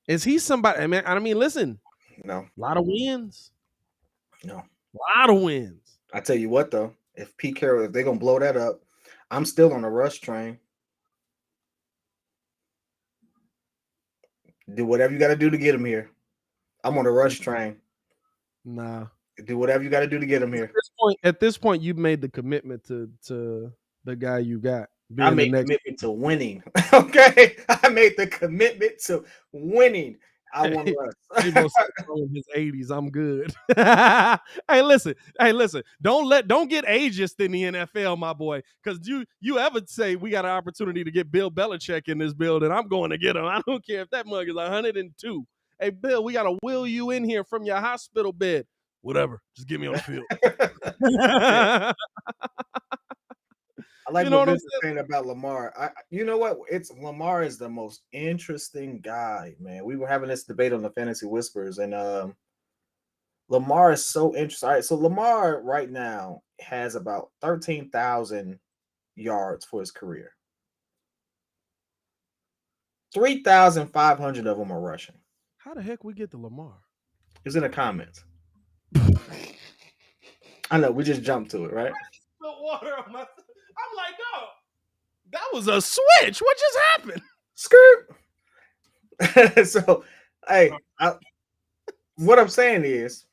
Is he somebody? I mean, listen. No. A lot of wins. No. A lot of wins. I tell you what, though, if Pete Carroll, if they're gonna blow that up, I'm still on the Rush train. Do whatever you got to do to get him here. I'm on the Rush train. Nah. Do whatever you got to do to get him here. At this point, you've made the commitment to the guy you got. I made the commitment to winning. Okay, I made the commitment to winning. I want Russ. In his 80s, I'm good. Hey, listen. Don't get ageist in the NFL, my boy. Because you ever say we got an opportunity to get Bill Belichick in this building, I'm going to get him. I don't care if that mug is 102. Hey, Bill, we got to wheel you in here from your hospital bed. Whatever. Just get me on the field. I like what Vince is saying about Lamar. You know what? Lamar is the most interesting guy, man. We were having this debate on the Fantasy Whispers, and Lamar is so interesting. All right, so Lamar right now has about 13,000 yards for his career. 3,500 of them are rushing. How the heck we get to Lamar? It's in the comments. I know, we just jumped to it, right? Put water on my. I'm like, no, that was a switch. What just happened? Skirt. So, hey, what I'm saying is,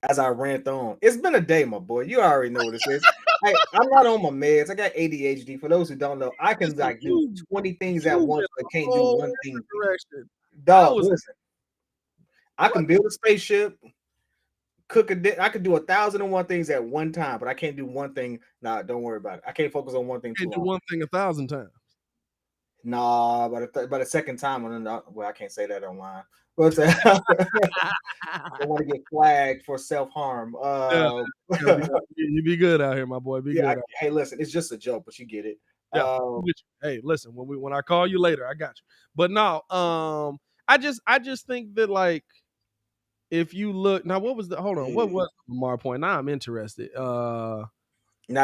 as I rant on, it's been a day, my boy. You already know what this is. I'm not on my meds. I got ADHD. For those who don't know, I can like do 20 things at once, but can't do one thing. Direction. Dog, listen. I can build a spaceship, cook I could do 1,001 things at one time, but I can't do one thing. Nah, don't worry about it. I can't focus on one thing too long. Do one thing 1,000 times. Nah, but the second time, well, I can't say that online. But I want to get flagged for self-harm. You be good out here, my boy. Be good. Hey, listen, it's just a joke, but you get it. Yeah. Hey, listen, when I call you later, I got you. But no, I just think that like if you look now, what was what was Lamar point? Now I'm interested. Now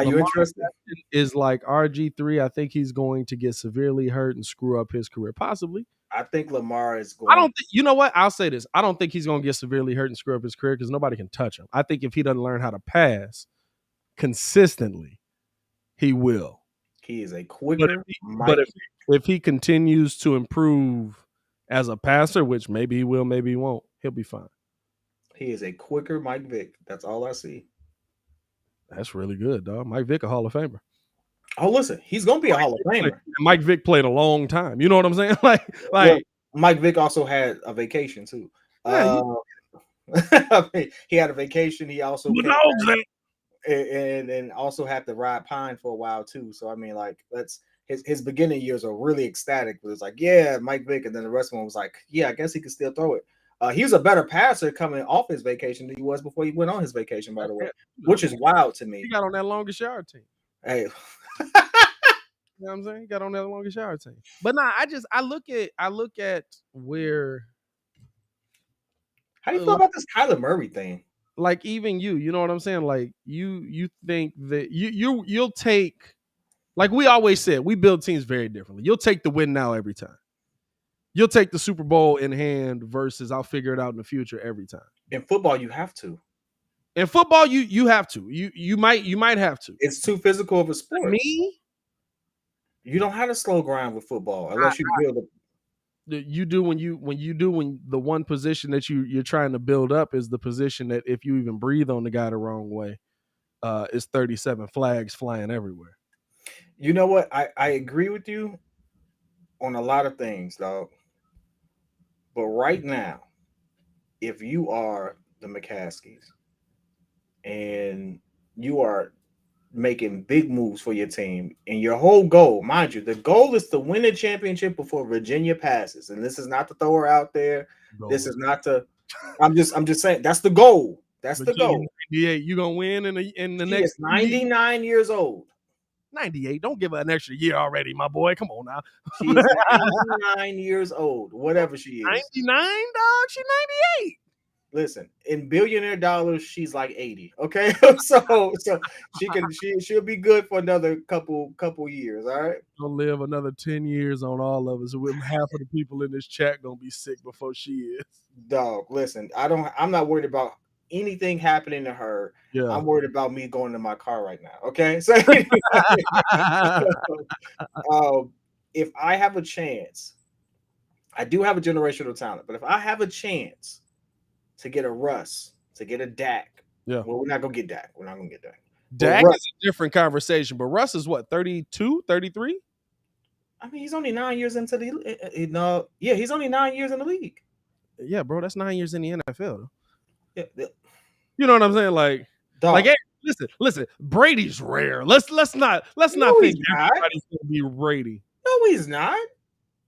you're interested? Is like RG3. I think he's going to get severely hurt and screw up his career, possibly. I think Lamar is going. I don't think, you know what? I'll say this. I don't think he's going to get severely hurt and screw up his career because nobody can touch him. I think if he doesn't learn how to pass consistently, he will. He is a quicker. But if he continues to improve as a passer, which maybe he will, maybe he won't, he'll be fine. He is a quicker Mike Vick. That's all I see. That's really good, dog. Mike Vick, a Hall of Famer. Oh, listen, he's gonna be a Hall of Famer. Mike Vick played a long time. You know what I'm saying? Like Mike Vick also had a vacation too. Yeah, he had a vacation. He also and also had to ride pine for a while too. So I mean, like that's his beginning years are really ecstatic. But it's like, yeah, Mike Vick, and then the rest of them was like, yeah, I guess he could still throw it. He was a better passer coming off his vacation than he was before he went on his vacation, by the way, which is wild to me. He got on that longest yard team. Hey, you know what I'm saying? He got on that longest yard team. But nah, I look at where. How do you feel about this Kyler Murray thing? Like even you know what I'm saying? Like you think that you'll take, like we always said, we build teams very differently. You'll take the win now every time. You'll take the Super Bowl in hand versus I'll figure it out in the future every time. In football, you have to. In football, you have to. You might have to. It's too physical of a sport. Me? You don't have to slow grind with football unless you build it. You do when the one position that you're trying to build up is the position that if you even breathe on the guy the wrong way, is 37 flags flying everywhere. You know what? I agree with you on a lot of things, dog. But right now, if you are the McCaskies and you are making big moves for your team, and your whole goal, mind you, the goal is to win a championship before Virginia passes. And this is not to throw her out there. This is not to. I'm just saying that's the goal. That's the goal. 98, you gonna win in the next 99 years old. 98. Don't give her an extra year already, my boy. Come on now. She is 99 years old, whatever she is. 99, dog. She's 98. Listen, in billionaire dollars, she's like 80. Okay, so she'll be good for another couple years. All right, she'll live another 10 years on all of us. With half of the people in this chat gonna be sick before she is. Dog, listen, I'm not worried about anything happening to her. Yeah, I'm worried about me going to my car right now. Okay, so if I have a chance, I do have a generational talent, but if I have a chance to get a Russ, to get a Dak. Yeah. Well, we're not going to get Dak. We're not going to get Dak. Dak is a different conversation, but Russ is what, 32, 33? I mean, he's only 9 years into the he's only 9 years in the league. Yeah, bro, that's 9 years in the NFL. Yeah. You know what I'm saying? Like, hey, listen, Brady's rare. Let's not think everybody's gonna be Brady. No, he's not.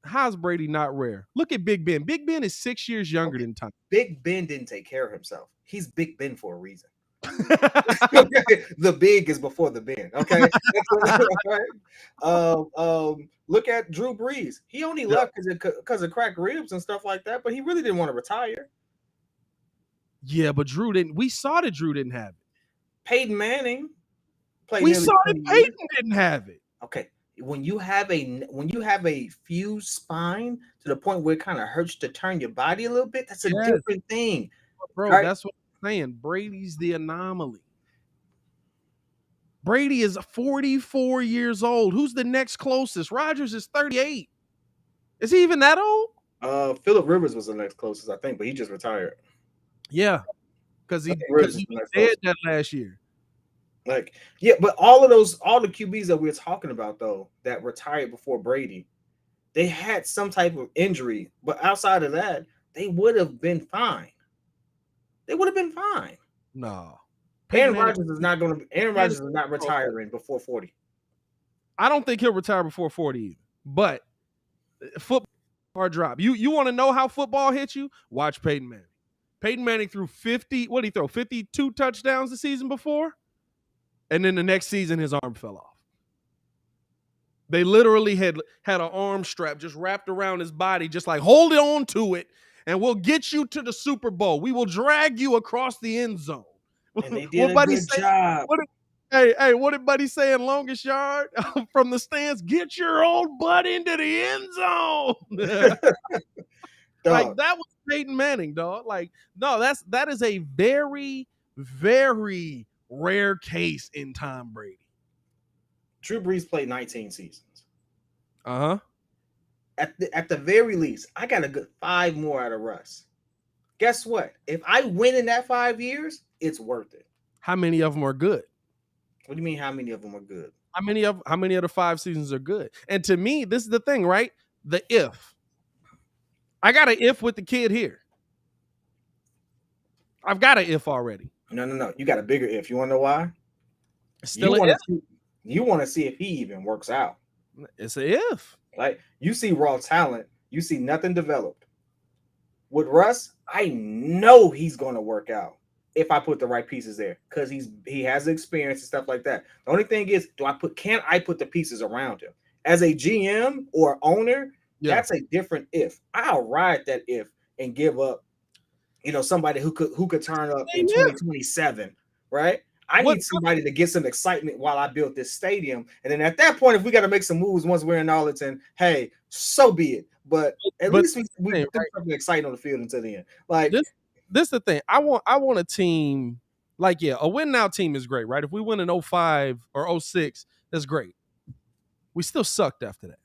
How's Brady not rare? Look at Big Ben. Big Ben is 6 years younger than Tom. Big Ben didn't take care of himself. He's Big Ben for a reason. The big is before the Ben. Okay. Look at Drew Brees. He only left because of cracked ribs and stuff like that, but he really didn't want to retire. Yeah, but Drew didn't. We saw that Drew didn't have it. Peyton Manning played. We saw that Peyton didn't have it. Okay. When you have a fused spine to the point where it kind of hurts to turn your body a little bit, that's a different thing. Bro, right? That's what I'm saying. Brady's the anomaly. Brady is 44 years old. Who's the next closest? Rodgers is 38. Is he even that old? Phillip Rivers was the next closest, I think, but he just retired. Yeah, because he was dead that last year. Like, yeah, but all the QBs that we're talking about though that retired before Brady, they had some type of injury, but outside of that, they would have been fine. They would have been fine. No. Aaron Rodgers is not going to. Aaron Manning, Rodgers is not retiring before 40. I don't think he'll retire before 40 either. But football hard drop. You want to know how football hits you? Watch Peyton Manning. Peyton Manning threw 50. What did he throw? 52 touchdowns the season before, and then the next season his arm fell off. They literally had an arm strap just wrapped around his body, just like hold on to it, and we'll get you to the Super Bowl. We will drag you across the end zone. And they did a good job. What did Buddy say in longest yard from the stands? Get your old butt into the end zone. Like that was Peyton Manning, dog. Like, no, that is a very, very rare case in Tom Brady. Drew Brees played 19 seasons. Uh-huh. At the very least, I got a good 5 more out of Russ. Guess what? If I win in that 5 years, it's worth it. How many of them are good? What do you mean? How many of them are good? How many of the 5 seasons are good? And to me, this is the thing, right? The if. I got an if with the kid here. I've got an if already. No. You got a bigger if. You want to know why? Still you want to see if he even works out. It's an if. Like, you see raw talent. You see nothing developed. With Russ, I know he's going to work out if I put the right pieces there, because he has the experience and stuff like that. The only thing is, can I put the pieces around him? As a GM or owner, that's a different if. I'll ride that if and give up, somebody who could turn up in 2027, right? I need somebody to get some excitement while I build this stadium. And then at that point, if we got to make some moves once we're in Arlington, hey, so be it. But at least we put something exciting on the field until the end. Like, this is the thing. I want a team like, a win now team is great, right? If we win in 05 or 06, that's great. We still sucked after that.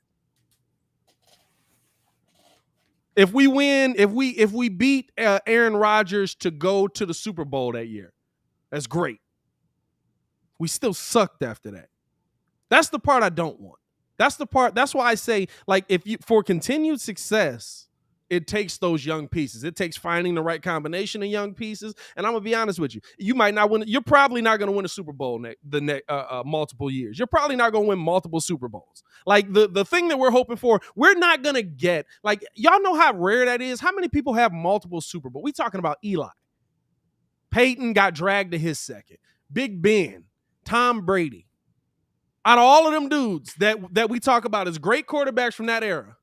If we win, if we beat Aaron Rodgers to go to the Super Bowl that year, that's great. We still sucked after that. That's the part I don't want. That's why I say, like, for continued success, it takes those young pieces. It takes finding the right combination of young pieces. And I'm gonna be honest with you. You might not win. You're probably not gonna win a Super Bowl multiple years. You're probably not gonna win multiple Super Bowls. Like the thing that we're hoping for, we're not gonna get. Like, y'all know how rare that is. How many people have multiple Super Bowls? We talking about Eli. Peyton got dragged to his second. Big Ben, Tom Brady. Out of all of them dudes that we talk about as great quarterbacks from that era,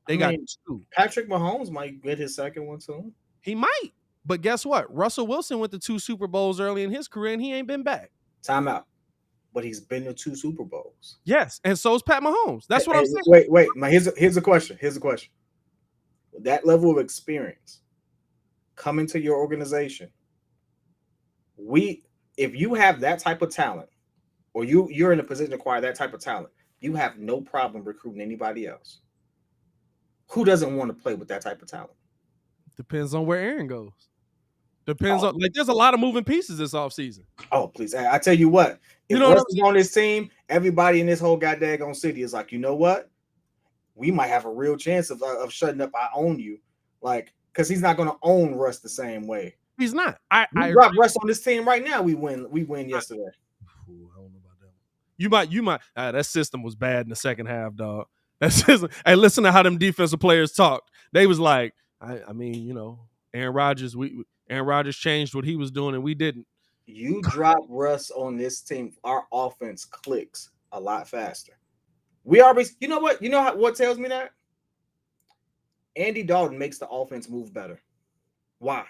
they got 2. Patrick Mahomes might get his second one soon. He might. But guess what? Russell Wilson went to 2 Super Bowls early in his career, and he ain't been back. Time out. But he's been to 2 Super Bowls. Yes, and so is Pat Mahomes. That's what I'm saying. Wait. Now, here's a question. With that level of experience coming to your organization, if you have that type of talent, or you're in a position to acquire that type of talent, you have no problem recruiting anybody else. Who doesn't want to play with that type of talent? Depends on where Aaron goes. Depends on, like, there's a lot of moving pieces this offseason. Oh, please. I tell you what, if Russ is on this team, everybody in this whole goddamn city is like, you know what? We might have a real chance of shutting up. I own you. Like, because he's not going to own Russ the same way. He's not. I dropped Russ on this team right now. We win yesterday. I don't know about that. You might. That system was bad in the second half, dog. That system. Hey, listen to how them defensive players talked. They was like, I mean, Aaron Rodgers. Aaron Rodgers changed what he was doing, and we didn't. You drop Russ on this team, our offense clicks a lot faster. We always, you know what? You know what tells me that? Andy Dalton makes the offense move better. Why?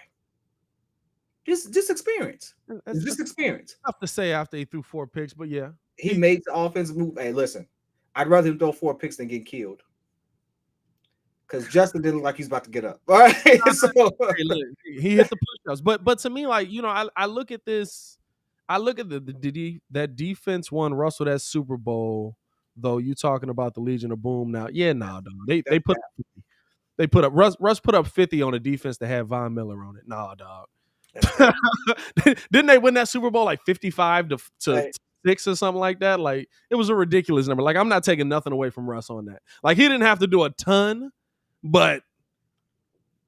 Just experience. It's just experience. Tough to say after he threw 4 picks, but yeah. He makes the offense move. Hey, listen, I'd rather him throw 4 picks than get killed. Because Justin didn't look like he's about to get up. All right. So, he hit the push-ups. But to me, like, I look at this. I look at that defense won Russell that Super Bowl, though. You talking about the Legion of Boom now. Yeah, dog. They put up Russ put up 50 on a defense that had Von Miller on it. Nah, dog. Didn't they win that Super Bowl like 55 to Hey, 6 or something like that? Like, it was a ridiculous number. Like, I'm not taking nothing away from Russ on that. Like, he didn't have to do a ton, but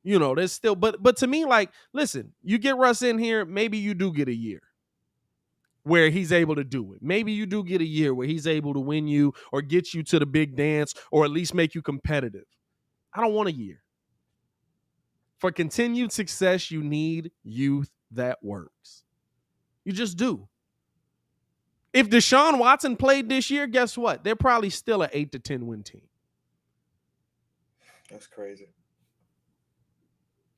there's still, but to me, like, listen, you get Russ in here, maybe you do get a year where he's able to do it. Maybe you do get a year where he's able to win you or get you to the big dance or at least make you competitive. I don't want a year. For continued success, you need youth that works. You just do. If Deshaun Watson played this year, guess what? They're probably still an 8 to 10 win team. That's crazy.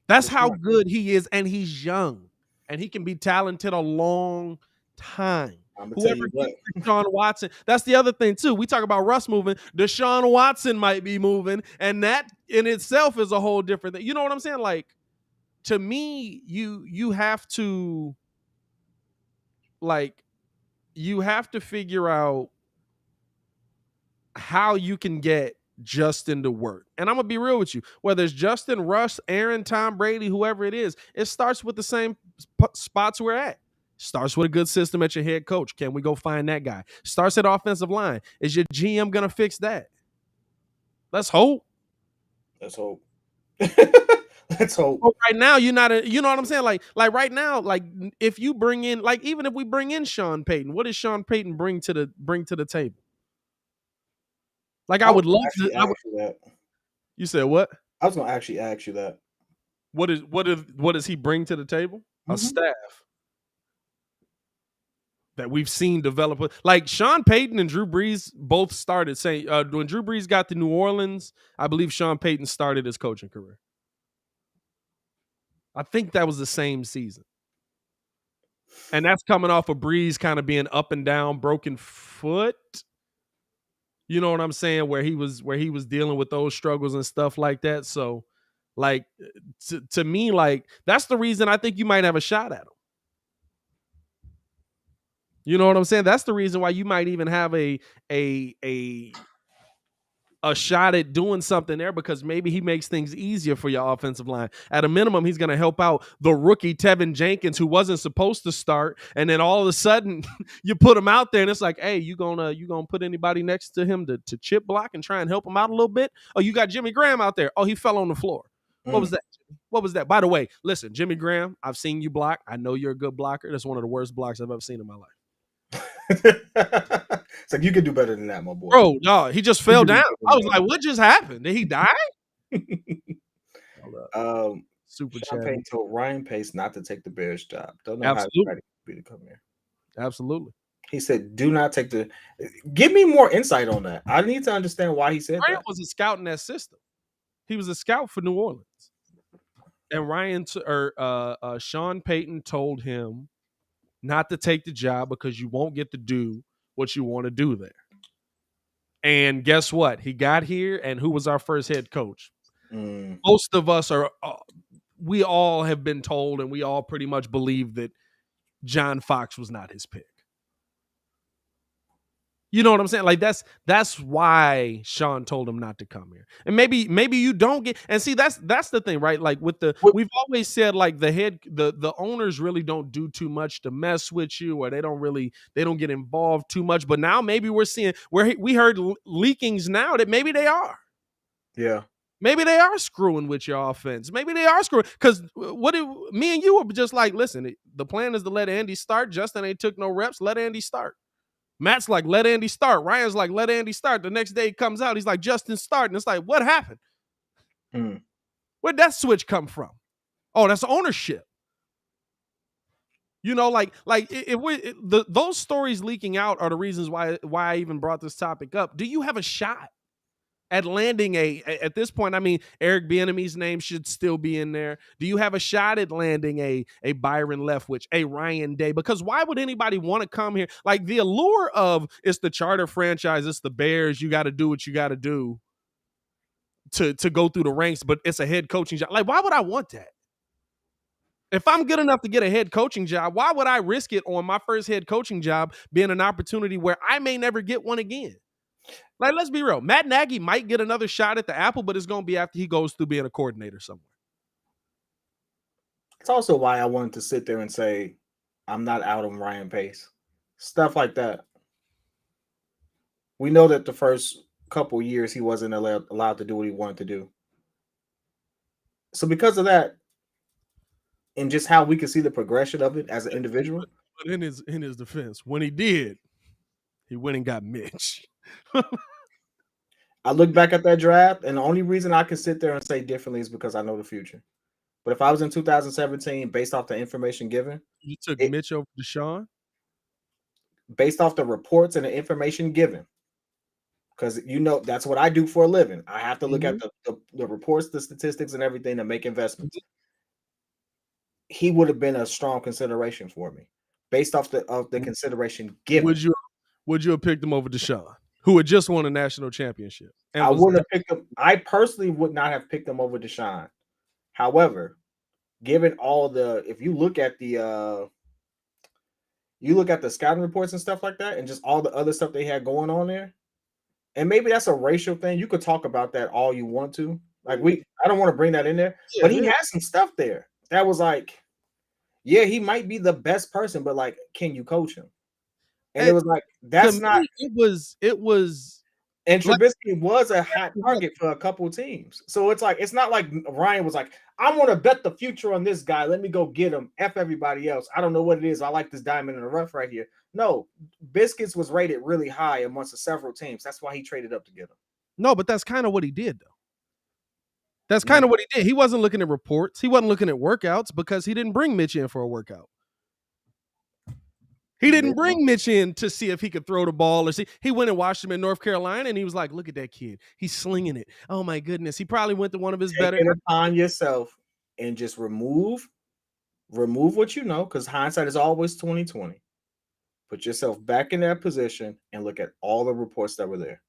That's how good he is, and he's young, and he can be talented a long time. Whoever gets Deshaun Watson, that's the other thing too. We talk about Russ moving. Deshaun Watson might be moving, and that in itself is a whole different thing. You know what I'm saying? Like, to me, you have to figure out how you can get Justin to work. And I'm going to be real with you. Whether it's Justin, Russ, Aaron, Tom Brady, whoever it is, it starts with the same spots we're at. Starts with a good system at your head coach. Can we go find that guy? Starts at offensive line. Is your GM going to fix that? Let's hope. Let's hope. Let's hope. But right now, you're not you know what I'm saying? Like right now, like, if you bring in, like, even if we bring in Sean Payton, what does Sean Payton bring to the table? Like, I would love to. You said what? I was going to actually ask you that. What does he bring to the table? A staff that we've seen develop. Like, Sean Payton and Drew Brees both started saying, when Drew Brees got to New Orleans, I believe Sean Payton started his coaching career. I think that was the same season. And that's coming off of Brees kind of being up and down, broken foot. You know what I'm saying? Where he was dealing with those struggles and stuff like that. So, like, to me, like, that's the reason I think you might have a shot at him. You know what I'm saying? That's the reason why you might even have a shot at doing something there, because maybe he makes things easier for your offensive line. At a minimum, he's going to help out the rookie Tevin Jenkins, who wasn't supposed to start, and then all of a sudden you put him out there, and it's like, hey, you gonna put anybody next to him to chip block and try and help him out a little bit? Oh, you got Jimmy Graham out there. Oh, he fell on the floor. What was that? What was that? By the way, listen, Jimmy Graham, I've seen you block. I know you're a good blocker. That's one of the worst blocks I've ever seen in my life. It's like, you can do better than that, my boy. Bro, no, he just fell down. I was like, what just happened? Did he die? Super Sean Payton told Ryan Pace not to take the Bears job. Don't know how ready to come here. Absolutely. He said, do not take the. Give me more insight on that. I need to understand why he said Ryan that. Was a scout in that system. He was a scout for New Orleans. And Sean Payton told him not to take the job because you won't get to do what you want to do there. And guess what? He got here, and who was our first head coach? Most of us we all have been told, and we all pretty much believe that John Fox was not his pick. You know what I'm saying? Like, that's why Sean told him not to come here. And maybe you don't get, and see, that's the thing, right? Like, we've always said, like, the owners really don't do too much to mess with you, or they don't get involved too much. But now maybe we're seeing where we heard leakings now that maybe they are. Yeah. Maybe they are screwing with your offense. Maybe they are screwing, because me and you were just like, listen, the plan is to let Andy start. Justin ain't took no reps. Let Andy start. Matt's like, let Andy start. Ryan's like, let Andy start. The next day he comes out, he's like, Justin start. And it's like, what happened? Where'd that switch come from? Oh, that's ownership. You know, like those stories leaking out are the reasons why I even brought this topic up. Do you have a shot at landing at this point? I mean, Eric Bieniemy's name should still be in there. Do you have a shot at landing a Byron Leftwich, a Ryan Day? Because why would anybody want to come here? Like, the allure of, it's the charter franchise, it's the Bears, you got to do what you got to do to go through the ranks, but it's a head coaching job. Like, why would I want that? If I'm good enough to get a head coaching job, why would I risk it on my first head coaching job being an opportunity where I may never get one again? Like, let's be real. Matt Nagy might get another shot at the apple, but it's going to be after he goes through being a coordinator somewhere. It's also why I wanted to sit there and say, I'm not out on Ryan Pace. Stuff like that. We know that the first couple years he wasn't allowed to do what he wanted to do. So because of that, and just how we can see the progression of it as an individual. But in his defense, when he did, he went and got Mitch. I look back at that draft, and the only reason I can sit there and say differently is because I know the future. But if I was in 2017, based off the information given, you took Mitch over Deshaun? Based off the reports and the information given, because that's what I do for a living. I have to look at the reports, the statistics, and everything to make investments. He would have been a strong consideration for me, based off the consideration given. Would you have picked him over Deshaun, who had just won a national championship? I wouldn't have picked him. I personally would not have picked him over Deshaun. However, given if you look at the scouting reports and stuff like that, and just all the other stuff they had going on there, and maybe that's a racial thing. You could talk about that all you want to. Like I don't want to bring that in there, but he has some stuff there that was like, yeah, he might be the best person, but like, can you coach him? And it was like, that's not. It was. And Trubisky was a hot target for a couple of teams. So it's not like Ryan was like, I'm going to bet the future on this guy. Let me go get him. F everybody else. I don't know what it is. I like this diamond in the rough right here. No, Biscuits was rated really high amongst several teams. That's why he traded up to get him. No, but that's kind of what he did, though. That's kind of what he did. He wasn't looking at reports. He wasn't looking at workouts because he didn't bring Mitch in for a workout. He didn't bring Mitch in to see if he could throw the ball or see. He went and watched him in North Carolina, and he was like, look at that kid. He's slinging it. Oh, my goodness. He probably went to one of his better. Take it upon yourself and just remove what you know, because hindsight is always 20/20. Put yourself back in that position and look at all the reports that were there.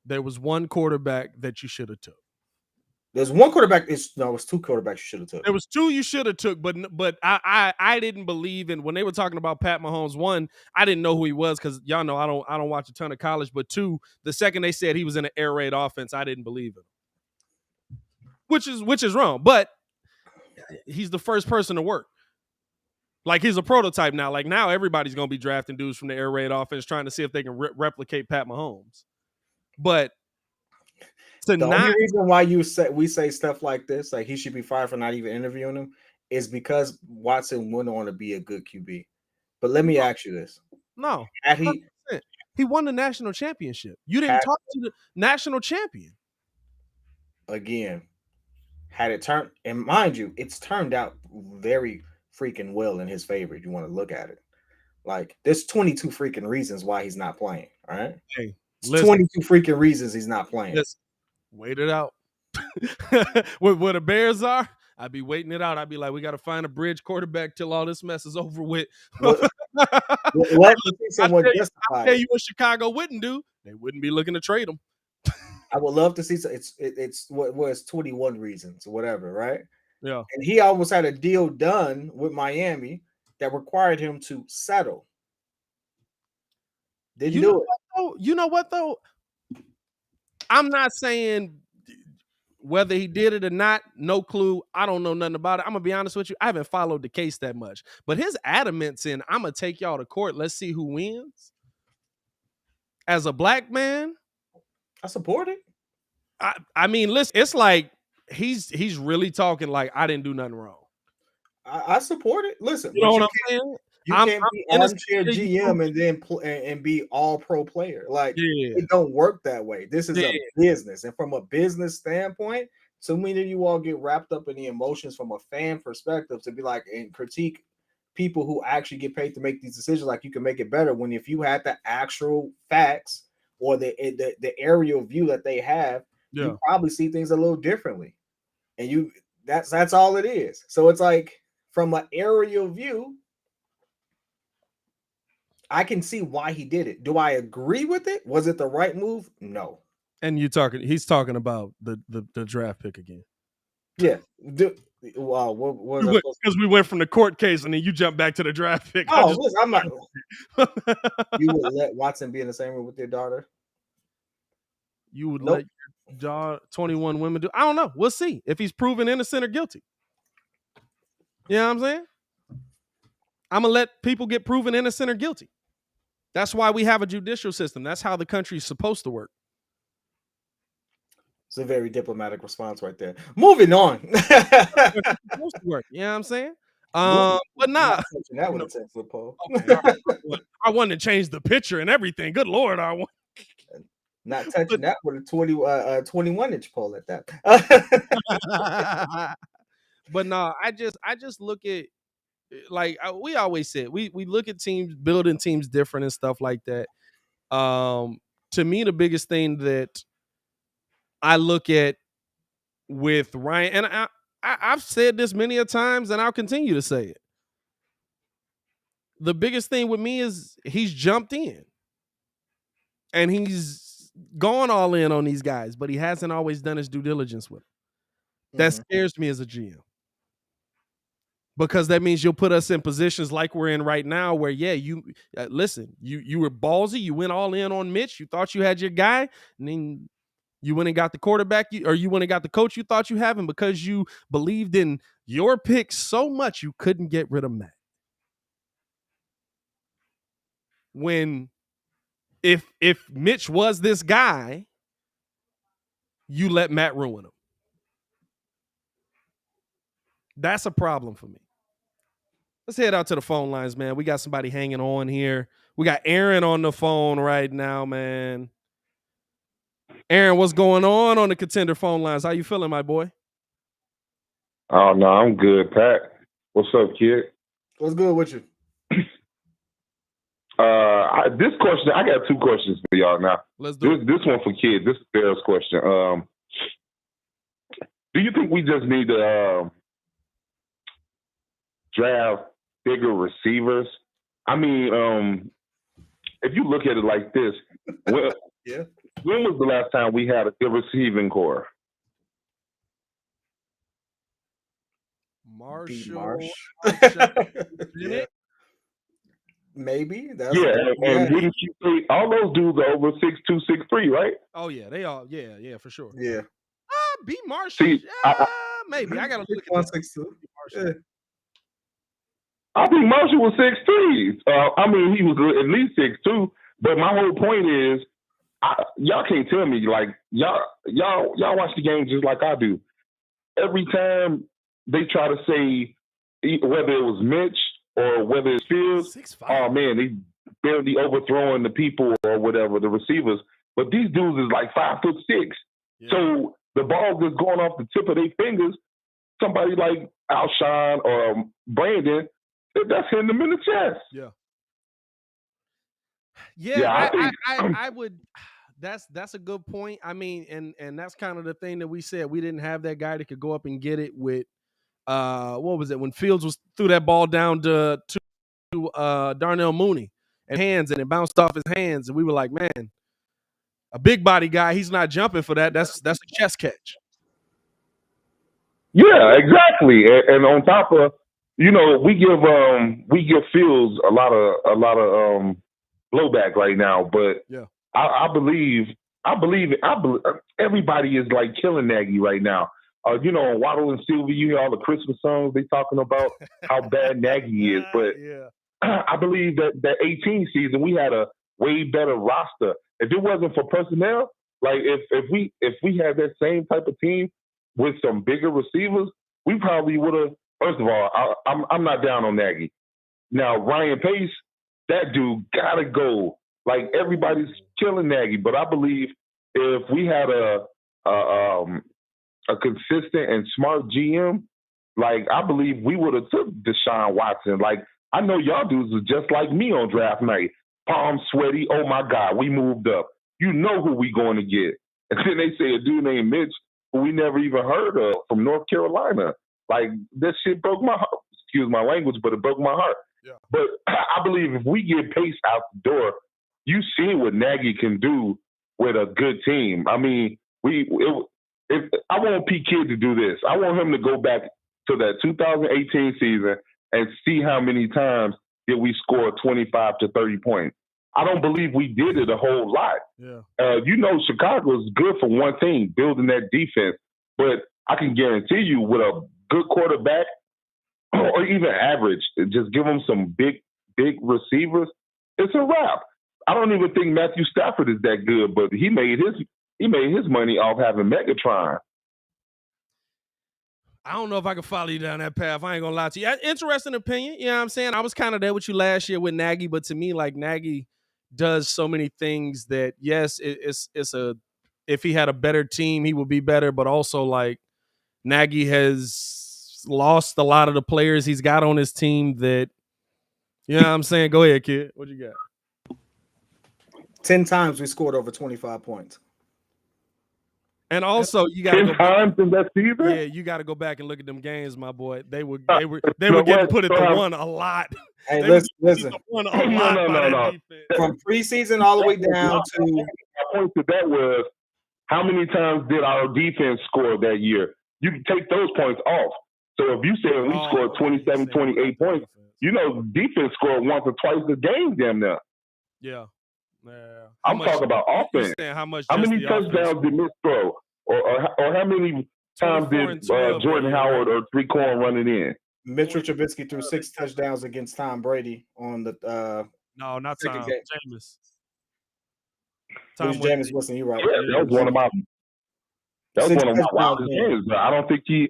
There was one quarterback that you should have took. There's one quarterback. It's two quarterbacks you should have took. There was two you should have took, but I didn't believe in when they were talking about Pat Mahomes. One, I didn't know who he was because y'all know I don't watch a ton of college. But two, the second they said he was in an air raid offense, I didn't believe him, which is wrong. But he's the first person to work. Like he's a prototype now. Like now everybody's gonna be drafting dudes from the air raid offense trying to see if they can replicate Pat Mahomes. But the only reason why we say stuff like this, like he should be fired for not even interviewing him, is because Watson went on to be a good QB. But let me ask you this: no, he won the national championship. You didn't talk to the national champion. Again, had it turned, and mind you, it's turned out very freaking well in his favor. If you want to look at it, like there's 22 freaking reasons why he's not playing. All right, hey, 22 freaking reasons he's not playing. Listen, wait it out. Where the Bears are, I'd be waiting it out. I'd be like, we got to find a bridge quarterback till all this mess is over with. I'll tell you what Chicago wouldn't do. They wouldn't be looking to trade him. I would love to see. It's what was 21 reasons or whatever, right? Yeah. And he almost had a deal done with Miami that required him to settle. Didn't do it. You know what though? I'm not saying whether he did it or not, no clue. I don't know nothing about it. I'm going to be honest with you. I haven't followed the case that much. But his adamance in, I'm going to take y'all to court. Let's see who wins. As a black man, I support it. I mean, listen, it's like he's really talking like I didn't do nothing wrong. I support it. Listen, you know what I'm saying? You can't be armchair GM and then and be all pro player. Like it don't work that way. This is a business, and from a business standpoint, so many of you all get wrapped up in the emotions from a fan perspective to be like and critique people who actually get paid to make these decisions. Like you can make it better when if you had the actual facts or the aerial view that they have, you probably see things a little differently, and that's all it is. So it's like from an aerial view, I can see why he did it. Do I agree with it? Was it the right move? No. And he's talking about the draft pick again. Yeah. Wow. Because we went from the court case and then you jump back to the draft pick. Listen, I'm not. You would let Watson be in the same room with your daughter? You would let your 21 women do? I don't know. We'll see if he's proven innocent or guilty. You know what I'm saying? I'm going to let people get proven innocent or guilty. That's why we have a judicial system. That's how the country's supposed to work. It's a very diplomatic response right there. Moving on. Supposed to work. You know what I'm saying? But nah. That with a 10-foot pole. Okay, I wanted to change the picture and everything. Good Lord, I want. Not touching that with a 21-inch pole at that. But no, I just look at, like we always said, we look at teams, building teams different and stuff like that. To me, the biggest thing that I look at with Ryan, and I've said this many a times, and I'll continue to say it. The biggest thing with me is he's jumped in, and he's gone all in on these guys, but he hasn't always done his due diligence with them. That scares me as a GM. Because that means you'll put us in positions like we're in right now where, yeah, you listen, you were ballsy. You went all in on Mitch. You thought you had your guy. And then you went and got the quarterback, or you went and got the coach you thought you have. And because you believed in your pick so much, you couldn't get rid of Matt. When if Mitch was this guy, you let Matt ruin him. That's a problem for me. Let's head out to the phone lines, man. We got somebody hanging on here. We got Aaron on the phone right now, man. Aaron, what's going on the Contender phone lines? How you feeling, my boy? Oh, no, I'm good, Pat. What's up, kid? What's good with you? This question, I got two questions for y'all now. Let's do it. This one for kids. This is Sarah's question. Do you think we just need to draft bigger receivers? I mean, if you look at it like this, when was the last time we had a good receiving core? Marshall. Yeah. Maybe. And wouldn't you say all those dudes are over 6'2", 6'3", right? Oh yeah, they are. Yeah, for sure. Yeah. B. Marshall. See, maybe I gotta look at 6'2". I think Marshall was 6'3". I mean, he was at least 6'2". But my whole point is, y'all can't tell me, like, y'all watch the game just like I do. Every time they try to say, whether it was Mitch or whether it's Fields, 6'5". oh man, they barely overthrowing the people or whatever, the receivers. But these dudes is like 5'6". Yeah. So the ball just going off the tip of their fingers. Somebody like Alshon or Brandon, that's hitting them in the chest. Yeah, I would. That's a good point. I mean, and that's kind of the thing that we said. We didn't have that guy that could go up and get it with what was it when Fields threw that ball down to Darnell Mooney and it bounced off his hands, and we were like, man, a big body guy, he's not jumping for that. That's a chest catch. Yeah, exactly. And on top of, we give Fields a lot of blowback right now, but yeah. I believe everybody is like killing Nagy right now. On Waddle and Sylvie, you hear all the Christmas songs they talking about how bad Nagy is. But I believe that 18 season we had a way better roster. If it wasn't for personnel, like if we had that same type of team with some bigger receivers, we probably would have. First of all, I'm not down on Nagy. Now Ryan Pace, that dude gotta go. Like everybody's killing Nagy, but I believe if we had a consistent and smart GM, like I believe we would have took Deshaun Watson. Like I know y'all dudes are just like me on draft night, palm sweaty. Oh my God, we moved up. You know who we going to get? And then they say a dude named Mitch, who we never even heard of, from North Carolina. Like that shit broke my heart. Excuse my language, but it broke my heart. Yeah. But I believe if we get Pace out the door, you see what Nagy can do with a good team. I mean, I want Pete Kidd to do this. I want him to go back to that 2018 season and see how many times did we score 25 to 30 points. I don't believe we did it a whole lot. Yeah. Chicago is good for one thing, building that defense. But I can guarantee you with a good quarterback, or even average, just give them some big receivers, it's a wrap. I don't even think Matthew Stafford is that good, but he made his money off having Megatron. I don't know if I can follow you down that path. I ain't gonna lie to you. Interesting opinion. You know what I'm saying? I was kind of there with you last year with Nagy, but to me, like, Nagy does so many things that, yes, if he had a better team, he would be better, but also, like, Nagy has lost a lot of the players he's got on his team that, you know what I'm saying? Go ahead, kid. What you got? 10 times we scored over 25 points. And also, you got to go times in that season. Yeah, you got to go back and look at them games, my boy. They were getting put at the one a lot. Hey, listen. One a lot no. From preseason all the way down to. My point to that was, how many times did our defense score that year? You can take those points off. So if you say we scored 27, 28 points, defense scored once or twice a game, damn near. Yeah. I'm talking about offense. How many touchdowns did Miss throw? Or how many times did Jordan Howard or Three Corn run it in? Mitchell Trubisky threw 6 touchdowns against Tom Brady on the no, not Tom. Jameis. Jameis Winston, you're right. Yeah, that was one of my wildest games. I don't think he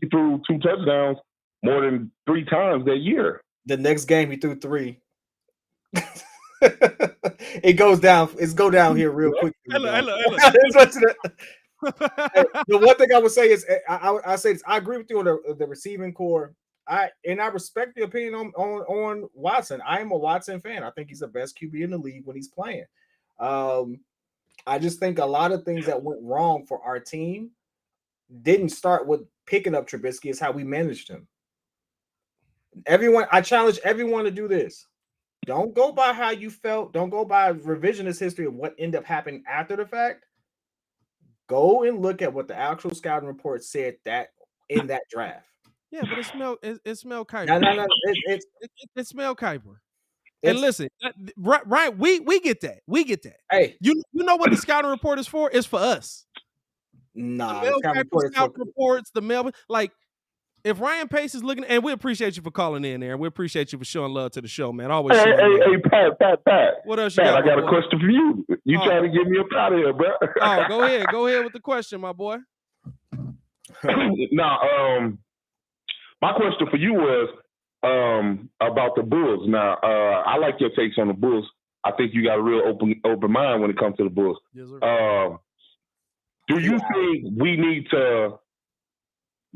threw 2 touchdowns more than 3 times that year. The next game he threw 3. It goes down. It's go down here real quick. The one thing I would say is I say this, I agree with you on the receiving core. I respect the opinion on Watson. I am a Watson fan. I think he's the best QB in the league when he's playing. I just think a lot of things that went wrong for our team didn't start with picking up Trubisky. It's how we managed him. I challenge everyone to do this. Don't go by how you felt. Don't go by revisionist history of what ended up happening after the fact. Go and look at what the actual scouting report said that in that draft. Yeah, but it's Mel Kiper. No. It's Mel Kiper. And listen, right? We get that. We get that. Hey, you know what the scouting report is for? It's for us. Nah, the scouting reports, the Melvin, like. If Ryan Pace is looking, and we appreciate you for calling in there, and we appreciate you for showing love to the show, man. Always. Hey, Pat. What else Pat, you got? I got a question for you. You trying to get me up out of here, bro? Go ahead with the question, my boy. Now, my question for you was about the Bulls. Now, I like your takes on the Bulls. I think you got a real open mind when it comes to the Bulls. Yes, sir. Do you think we need to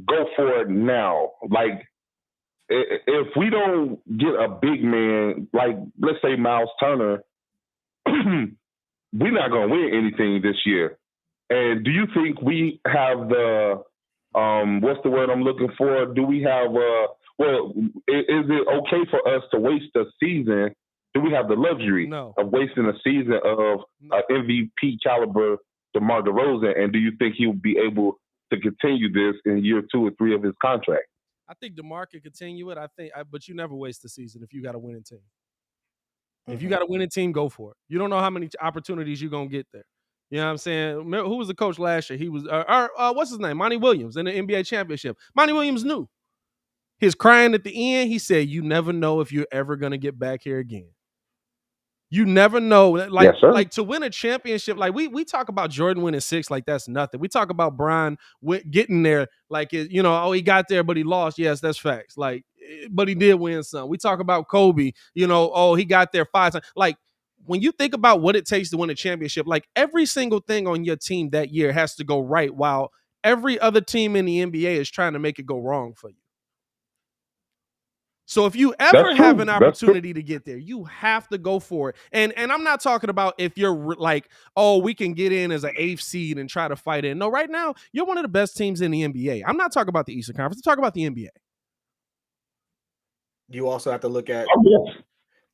go for it now? Like, if we don't get a big man, like, let's say Miles Turner, we're not going to win anything this year. And do you think we have the, what's the word I'm looking for? Do we have, is it okay for us to waste a season? Do we have the luxury of wasting a season of MVP caliber DeMar DeRozan? And do you think he will be able to continue this in year 2 or 3 of his contract? I think DeMar can continue it. But you never waste the season if you got a winning team. If you got a winning team, go for it. You don't know how many opportunities you're going to get there. You know what I'm saying? Who was the coach last year? He was, what's his name? Monty Williams in the NBA championship. Monty Williams knew. He was crying at the end. He said, you never know if you're ever going to get back here again. You never know. Like to win a championship, like we talk about Jordan winning 6 like that's nothing. We talk about Brian getting there like, he got there, but he lost. Yes, that's facts. Like, but he did win some. We talk about Kobe, he got there 5 times. Like, when you think about what it takes to win a championship, like every single thing on your team that year has to go right while every other team in the NBA is trying to make it go wrong for you. So if you ever have an opportunity to get there, you have to go for it. And I'm not talking about if you're like, we can get in as an 8th seed and try to fight in. No, right now, you're one of the best teams in the NBA. I'm not talking about the Eastern Conference. I'm talking about the NBA. You also have to look at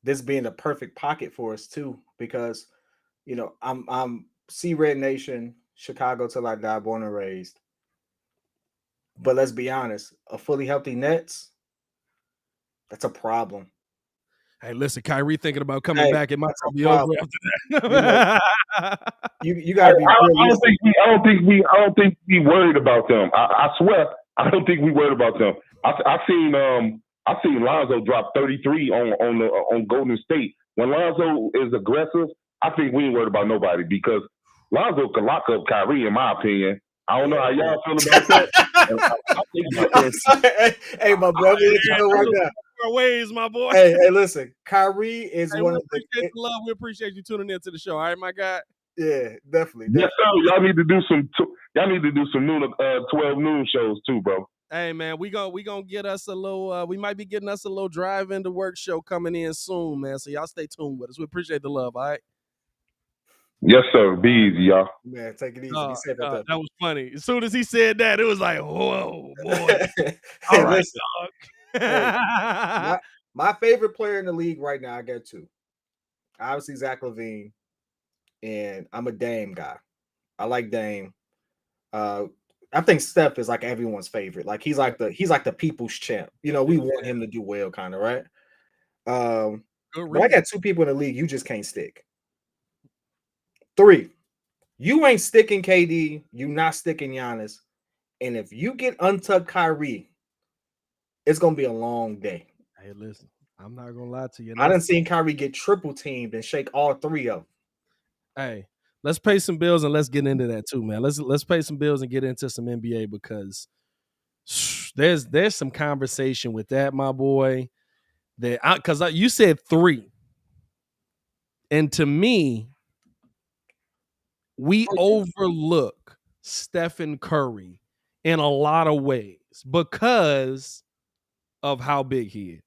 this being the perfect pocket for us too, because, I'm C-Red Nation, Chicago till I die, born and raised. But let's be honest, a fully healthy Nets, that's a problem. Hey, listen, Kyrie thinking about coming back. It might be over after that. You gotta be. I don't think we worried about them. I swear, I don't think we worried about them. I seen Lonzo drop 33 on Golden State. When Lonzo is aggressive, I think we ain't worried about nobody because Lonzo could lock up Kyrie, in my opinion. I don't know how y'all feel about that. Hey, my brother, right now. Ways, my boy. Hey, listen, Kyrie is one of the love. We appreciate you tuning into the show. All right, my guy. Yeah, definitely. Yes, sir. Y'all need to do some. Y'all need to do some 12 noon shows too, bro. Hey man, we gonna get us a little. We might be getting us a little drive into work show coming in soon, man. So y'all stay tuned with us. We appreciate the love. All right. Yes, sir. Be easy, y'all. Man, take it easy. Be safe out there. That was funny. As soon as he said that, it was like, whoa, boy. Hey, all right, dog. Hey, my favorite player in the league right now, I got two. Obviously, Zach LaVine, and I'm a Dame guy. I like Dame. I think Steph is like everyone's favorite. Like he's like the people's champ. You know, we want him to do well, kind of, right? But I got two people in the league you just can't stick. 3, you ain't sticking KD, you not sticking Giannis, and if you get untucked Kyrie, it's gonna be a long day. Hey, listen, I'm not gonna lie to you. I done seen Kyrie get triple teamed and shake all 3 of them. Hey, let's pay some bills and let's get into that too, man. Let's pay some bills and get into some NBA because there's some conversation with that, my boy. Because you said 3, and to me, we overlook Stephen Curry in a lot of ways because of how big he is.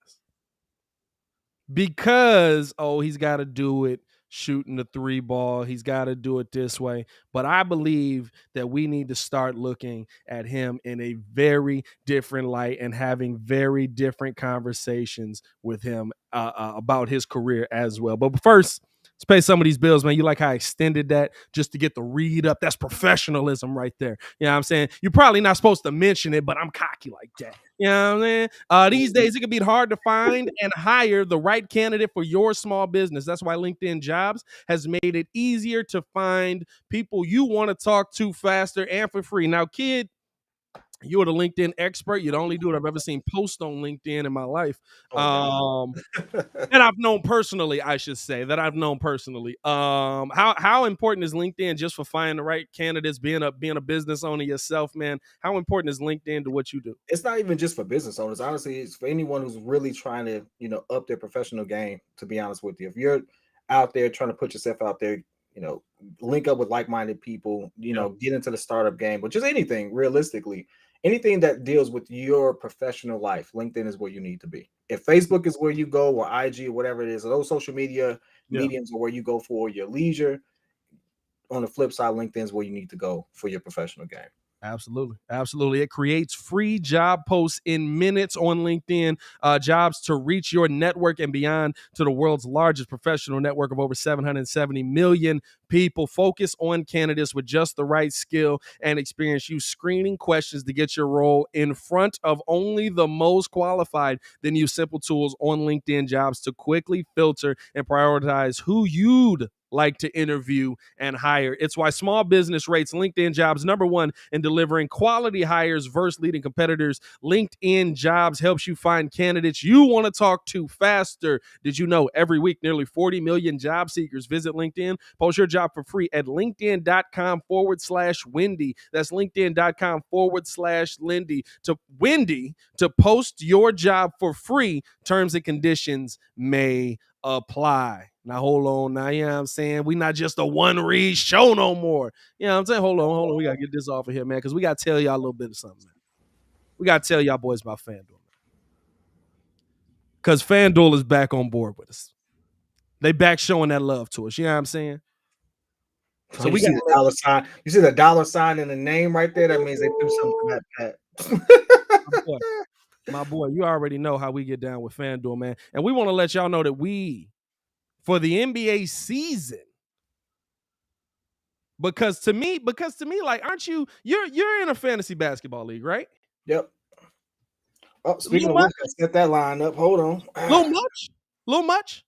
Because he's got to do it shooting the 3 ball. He's got to do it this way. But I believe that we need to start looking at him in a very different light and having very different conversations with him about his career as well. But first, let's pay some of these bills, man. You like how I extended that just to get the read up? That's professionalism right there. You know what I'm saying? You're probably not supposed to mention it, but I'm cocky like that. You know what I'm saying? These days, it can be hard to find and hire the right candidate for your small business. That's why LinkedIn Jobs has made it easier to find people you want to talk to faster and for free. Now, kid, you are the LinkedIn expert. You're the only dude I've ever seen post on LinkedIn in my life. And I've known personally, I should say, How important is LinkedIn just for finding the right candidates, being a business owner yourself, man? How important is LinkedIn to what you do? It's not even just for business owners. Honestly, it's for anyone who's really trying to, up their professional game, to be honest with you. If you're out there trying to put yourself out there, link up with like-minded people, get into the startup game, but just anything, realistically, anything that deals with your professional life, LinkedIn is where you need to be. If Facebook is where you go, or IG, or whatever it is, those social media mediums are where you go for your leisure. On the flip side, LinkedIn is where you need to go for your professional game. Absolutely. It creates free job posts in minutes on LinkedIn, jobs to reach your network and beyond to the world's largest professional network of over 770 million people. Focus on candidates with just the right skill and experience. Use screening questions to get your role in front of only the most qualified. Then use simple tools on LinkedIn Jobs to quickly filter and prioritize who you'd like to interview and hire. It's why small business rates LinkedIn Jobs #1 in delivering quality hires versus leading competitors. LinkedIn Jobs helps you find candidates you want to talk to faster. Did you know every week nearly 40 million job seekers visit LinkedIn? Post your job for free at linkedin.com/Wendy. That's linkedin.com/Wendy to post your job for free. Terms and conditions may apply. Now, hold on. Now, you know what I'm saying? We not just a one-read show no more. You know what I'm saying? Hold on. We got to get this off of here, man, because we got to tell y'all a little bit of something, man. We got to tell y'all boys about FanDuel. Because FanDuel is back on board with us. They back showing that love to us. You know what I'm saying? So we got the dollar sign. You see the dollar sign in the name right there? That means they do something like that. My boy, you already know how we get down with FanDuel, man. And we want to let y'all know that for the NBA season, because to me, like, aren't you're in a fantasy basketball league, right? Yep. Oh, speaking of which, I set that line up. Hold on. Little much.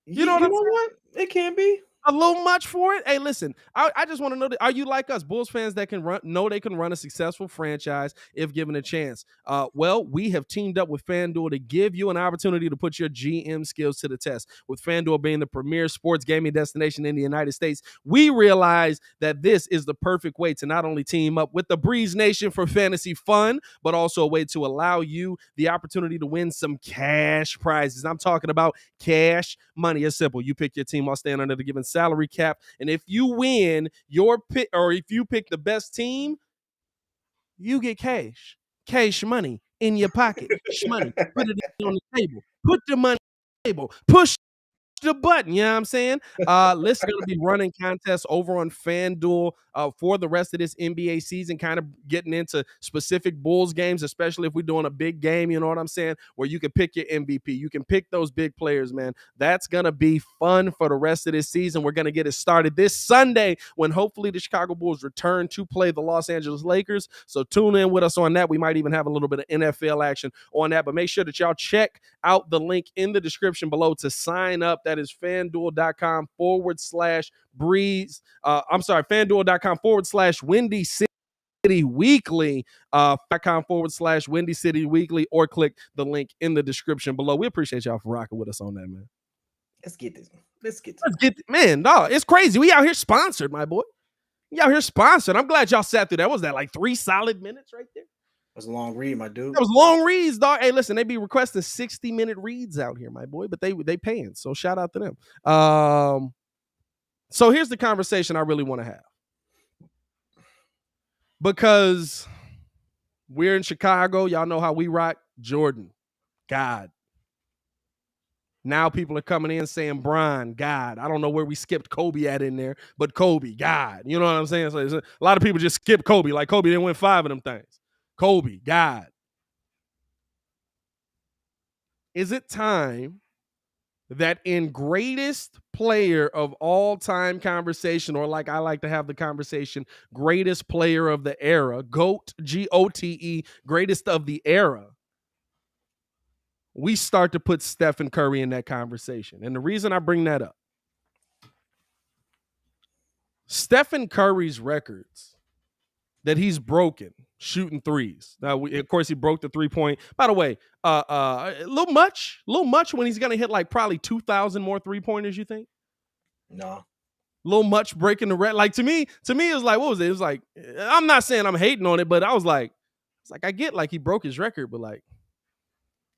You know what I'm saying? It can be. A little much for it? Hey, listen, I just want to know, are you like us, Bulls fans that can know they can run a successful franchise if given a chance? Well, we have teamed up with FanDuel to give you an opportunity to put your GM skills to the test. With FanDuel being the premier sports gaming destination in the United States, we realize that this is the perfect way to not only team up with the Breeze Nation for fantasy fun, but also a way to allow you the opportunity to win some cash prizes. I'm talking about cash money. It's simple. You pick your team while staying under the given salary cap, and if you win your pick, or if you pick the best team, you get cash money in your pocket. Money. Put it on the table. Put the money on the table. Push the button, you know what I'm saying? Listen, going to be running contests over on FanDuel for the rest of this NBA season, kind of getting into specific Bulls games, especially if we're doing a big game, you know what I'm saying, where you can pick your MVP. You can pick those big players, man. That's going to be fun for the rest of this season. We're going to get it started this Sunday when hopefully the Chicago Bulls return to play the Los Angeles Lakers. So tune in with us on that. We might even have a little bit of NFL action on that, but make sure that y'all check out the link in the description below to sign up. That is FanDuel.com/Breeze. FanDuel.com/Windy City Weekly. .com/Windy City Weekly, or click the link in the description below. We appreciate y'all for rocking with us on that, man. Let's get this. Man, dog, it's crazy. We out here sponsored, my boy. We out here sponsored. I'm glad y'all sat through that. Was that like 3 solid minutes right there? That was a long read, my dude. That was long reads, dog. Hey, listen, they be requesting 60-minute reads out here, my boy, but they paying. So shout out to them. So here's the conversation I really want to have. Because we're in Chicago. Y'all know how we rock. Jordan, God. Now people are coming in saying Bron, God. I don't know where we skipped Kobe at in there, but Kobe, God. You know what I'm saying? So a lot of people just skip Kobe. Like Kobe didn't win 5 of them things. Kobe, God. Is it time that in greatest player of all time conversation, or like I like to have the conversation, greatest player of the era, GOAT, GOTE, greatest of the era, we start to put Stephen Curry in that conversation? And the reason I bring that up, Stephen Curry's records that he's broken shooting threes. Now, of course, he broke the 3-point. By the way, a little much when he's going to hit like probably 2,000 more 3-pointers, you think? No. A little much breaking the record. Like to me, it was like, what was it? It was like, I'm not saying I'm hating on it, but I was like, I get like he broke his record, but like,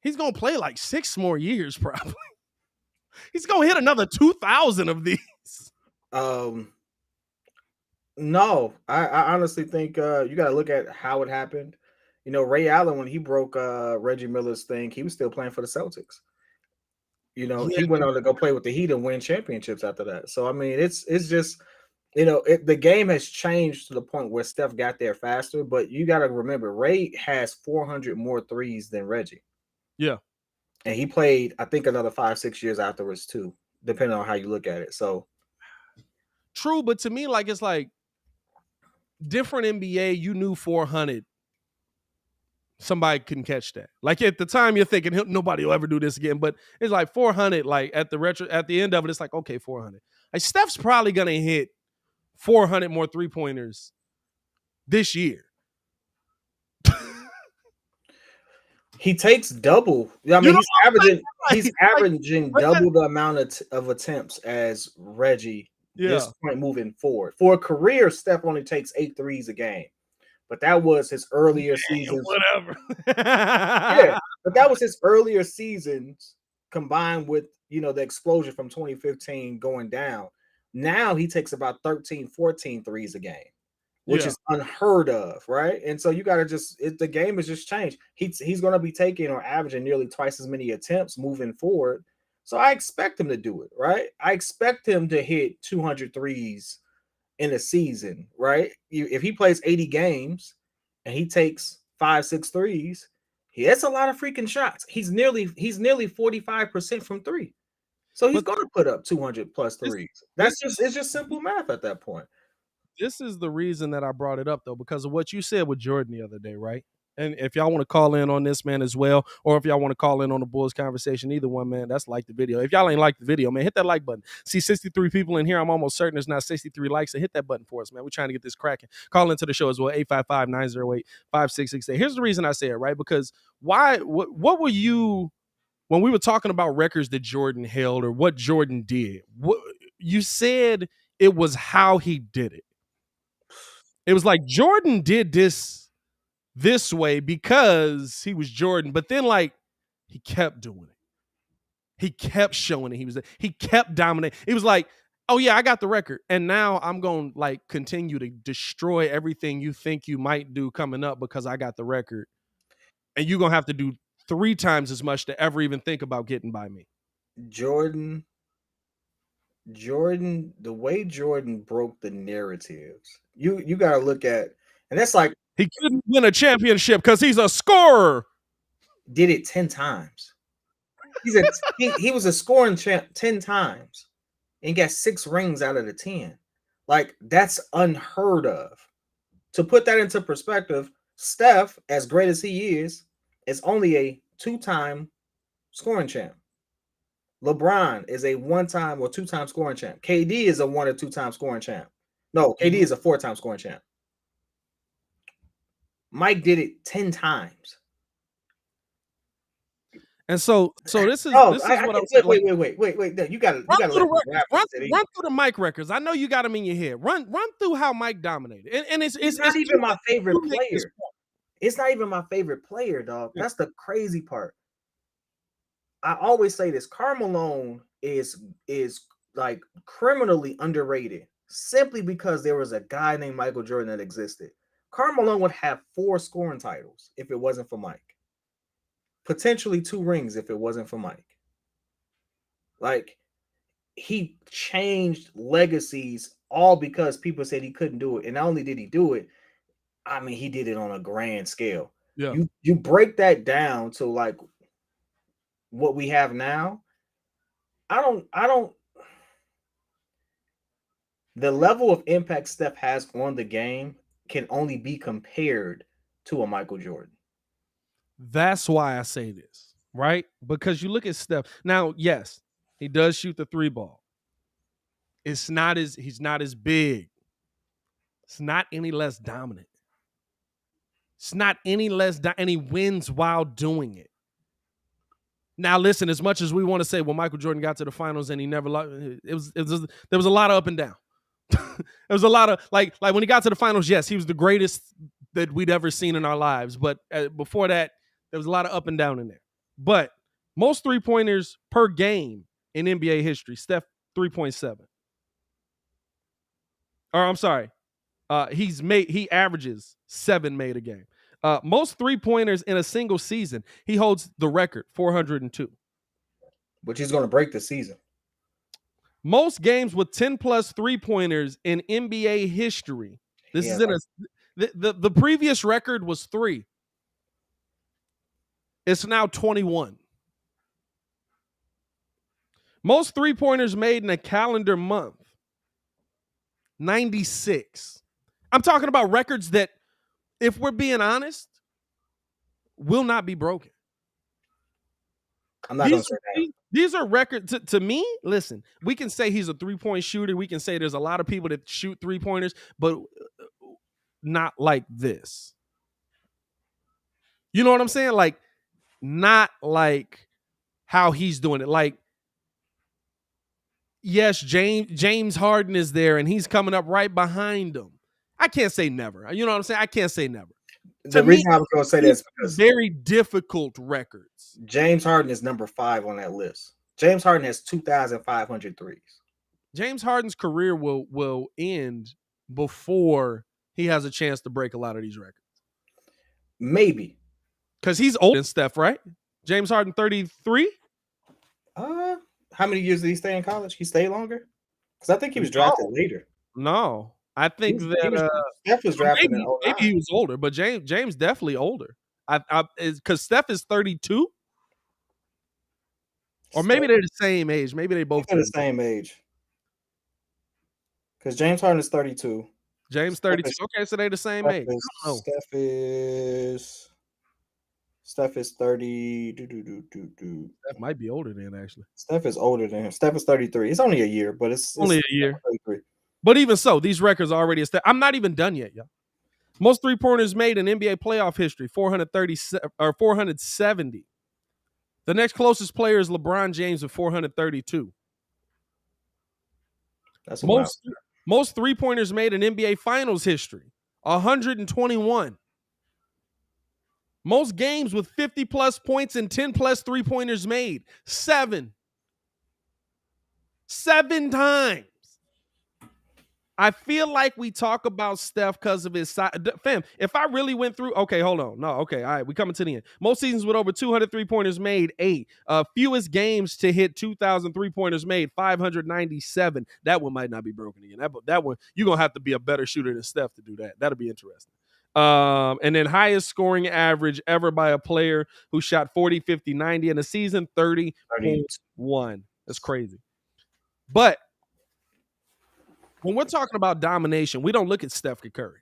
he's going to play like 6 more years probably. He's going to hit another 2,000 of these. No, I honestly think you got to look at how it happened. You know, Ray Allen, when he broke Reggie Miller's thing, he was still playing for the Celtics. You know, he went on to go play with the Heat and win championships after that. So, I mean, it's just, you know, the game has changed to the point where Steph got there faster. But you got to remember, Ray has 400 more threes than Reggie. Yeah. And he played, I think, another 5-6 years afterwards, too, depending on how you look at it. So, true. But to me, like, it's like, different NBA, you knew 400. Somebody couldn't catch that. Like at the time, you're thinking nobody will ever do this again. But it's like 400. Like at the end of it, it's like, okay, 400. Like Steph's probably gonna hit 400 more 3-pointers this year. He takes double. I mean, he's averaging double the amount of attempts as Reggie. This point moving forward. For a career, Steph only takes 8 threes a game. But that was his earlier seasons. Whatever. Yeah, but that was his earlier seasons combined with, you know, the explosion from 2015 going down. Now he takes about 13, 14 threes a game, which is unheard of, right? And so you got to the game has just changed. He's going to be taking or averaging nearly twice as many attempts moving forward. So I expect him to do it, right? I expect him to hit 200 threes in a season, right? If he plays 80 games and he takes 5-6 threes, that's a lot of freaking shots. He's nearly 45% from 3. So he's going to put up 200 plus threes. It's just simple math at that point. This is the reason that I brought it up, though, because of what you said with Jordan the other day, right? And if y'all want to call in on this, man, as well, or if y'all want to call in on the Bulls conversation, either one, man, that's like the video. If y'all ain't like the video, man, hit that like button. See 63 people in here. I'm almost certain there's not 63 likes, so hit that button for us, man. We're trying to get this cracking. Call into the show as well, 855-908-5668. Here's the reason I say it, right? Because what were you, when we were talking about records that Jordan held or what Jordan did, you said it was how he did it. It was like Jordan did this way because he was Jordan, but then like he kept doing it. He kept showing it. He kept dominating. It was like, oh yeah, I got the record, and now I'm going to like continue to destroy everything you think you might do coming up because I got the record, and you're gonna have to do 3 times as much to ever even think about getting by me. Jordan, the way Jordan broke the narratives, you got to look at, and that's like he couldn't win a championship because he's a scorer. Did it 10 times. He was a scoring champ 10 times and got 6 rings out of the 10. Like, that's unheard of. To put that into perspective, Steph, as great as he is only a 2-time scoring champ. LeBron is a 1-time or 2-time scoring champ. KD is a 1 or 2-time scoring champ. No, KD is a 4-time scoring champ. Mike did it 10 times. And so this is what I'm saying. Wait. You gotta run through the Mike records. I know you got them in your head. Run through how Mike dominated. And it's not even my favorite player. It's not even my favorite player, dog. That's the crazy part. I always say this: Karl Malone is like criminally underrated simply because there was a guy named Michael Jordan that existed. Karl Malone would have 4 scoring titles if it wasn't for Mike. Potentially 2 rings if it wasn't for Mike. Like, he changed legacies all because people said he couldn't do it. And not only did he do it, I mean, he did it on a grand scale. Yeah. You break that down to like what we have now. I don't the level of impact Steph has on the game can only be compared to a Michael Jordan. That's why I say this, right? Because you look at Steph. Now, yes, he does shoot the 3 ball. He's not as big. It's not any less dominant. It's not any less and he wins while doing it. Now, listen, as much as we want to say, well, Michael Jordan got to the finals and he never lost, there was a lot of up and down. There was a lot of like when he got to the finals, yes, he was the greatest that we'd ever seen in our lives. But before that, there was a lot of up and down in there. But most 3-pointers per game in NBA history, Steph 3.7. Or I'm sorry, he averages 7 made a game. Most 3-pointers in a single season, he holds the record, 402. Which he's going to break this season. Most games with 10-plus 3-pointers in NBA history. This is the previous record was 3. It's now 21. Most 3-pointers made in a calendar month, 96. I'm talking about records that, if we're being honest, will not be broken. I'm not going to say that. These are records to me. Listen, we can say he's a 3-point shooter. We can say there's a lot of people that shoot 3-pointers, but not like this. You know what I'm saying? Like, not like how he's doing it. Like, yes, James Harden is there and he's coming up right behind him. I can't say never. You know what I'm saying? I can't say never. The reason I was going to say that is because very difficult records. James Harden is number 5 on that list. James Harden has 2,500 threes. James Harden's career will end before he has a chance to break a lot of these records. Maybe. Because he's older than Steph, right? James Harden, 33? How many years did he stay in college? He stayed longer? Because I think he was drafted later. No. I think Steph was drafted in 09. Maybe he was older, but James definitely older. Because Steph is 32? Or maybe they're the same age. Maybe they both are the same age. Because James Harden is 32. James 32. Okay, so they're the same age. Steph is Steph is 30. Steph might be older than actually. Steph is older than him. Steph is 33. It's only a year, but it's only a year. 33. But even so, these records are already established. I'm not even done yet, y'all. Most three-pointers made in NBA playoff history, 470. The next closest player is LeBron James with 432. That's most three-pointers made in NBA Finals history, 121. Most games with 50-plus points and 10-plus three-pointers made, 7. 7 times. I feel like we talk about Steph because of his size. Fam, if I really went through, okay, hold on. No, okay, all right, we coming to the end. Most seasons with over 200 three-pointers made, 8. Fewest games to hit 2,000 three-pointers made, 597. That one might not be broken again. That one, you're going to have to be a better shooter than Steph to do that. That'll be interesting. And then highest scoring average ever by a player who shot 40, 50, 90 in a season, 30.1. That's crazy. But when we're talking about domination, we don't look at Steph Curry.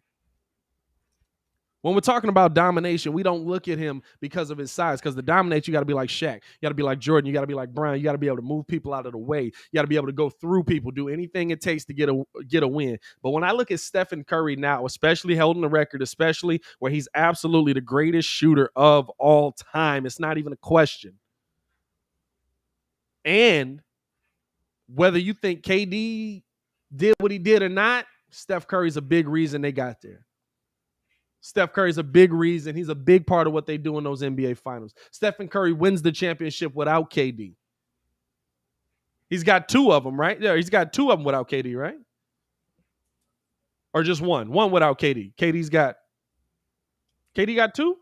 When we're talking about domination, we don't look at him because of his size. Because to dominate, you got to be like Shaq. You got to be like Jordan. You got to be like Brown. You got to be able to move people out of the way. You got to be able to go through people, do anything it takes to get a win. But when I look at Stephen Curry now, especially holding the record, especially where he's absolutely the greatest shooter of all time, it's not even a question. And whether you think KD did what he did or not, Steph Curry's a big reason they got there. Steph Curry's a big reason. He's a big part of what they do in those NBA Finals. Stephen Curry wins the championship without KD. He's got 2 of them, right? Yeah, he's got 2 of them without KD, right? Or just one? One without KD. KD got 2?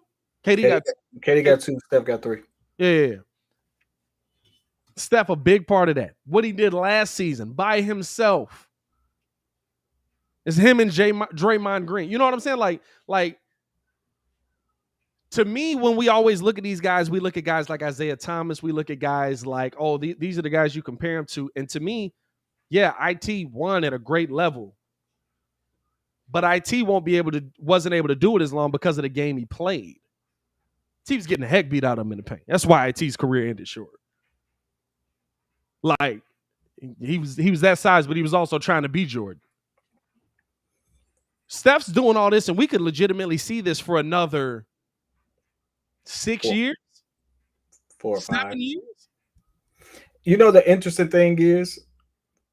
KD got 2. Steph got 3. Yeah. Steph, a big part of that. What he did last season by himself. It's him and Draymond Green. You know what I'm saying? Like, to me, when we always look at these guys, we look at guys like Isaiah Thomas. We look at guys like, oh, these are the guys you compare him to. And to me, yeah, IT won at a great level. But IT wasn't able to do it as long because of the game he played. He was getting the heck beat out of him in the paint. That's why IT's career ended short. Like, he was that size, but he was also trying to be Jordan. Steph's doing all this, and we could legitimately see this for another 6 years? 4 or 5. 7 years? You know, the interesting thing is,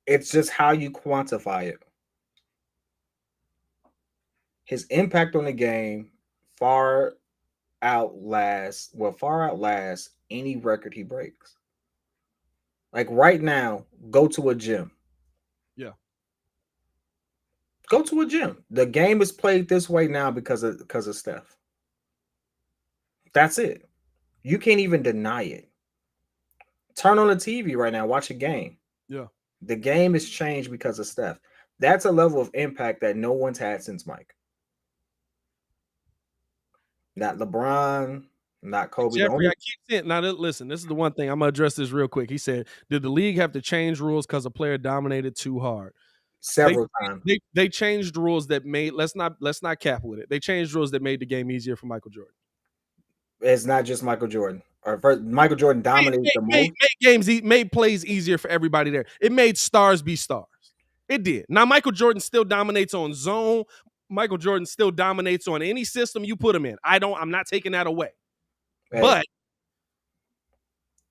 it's just how you quantify it. His impact on the game far outlasts any record he breaks. Like right now, go to a gym. Yeah. Go to a gym. The game is played this way now because of Steph. That's it. You can't even deny it. Turn on the TV right now, watch a game. Yeah. The game has changed because of Steph. That's a level of impact that no one's had since Mike. Not LeBron, not Kobe. Jeffrey, I keep saying, now listen, this is the one thing. I'm going to address this real quick. He said, did the league have to change rules because a player dominated too hard? Several times. They changed rules that made, let's not cap with it. They changed rules that made the game easier for Michael Jordan. It's not just Michael Jordan. Michael Jordan dominated the most. Made plays easier for everybody there. It made stars be stars. It did. Now, Michael Jordan still dominates on zone. Michael Jordan still dominates on any system you put him in. I'm not taking that away. Hey. But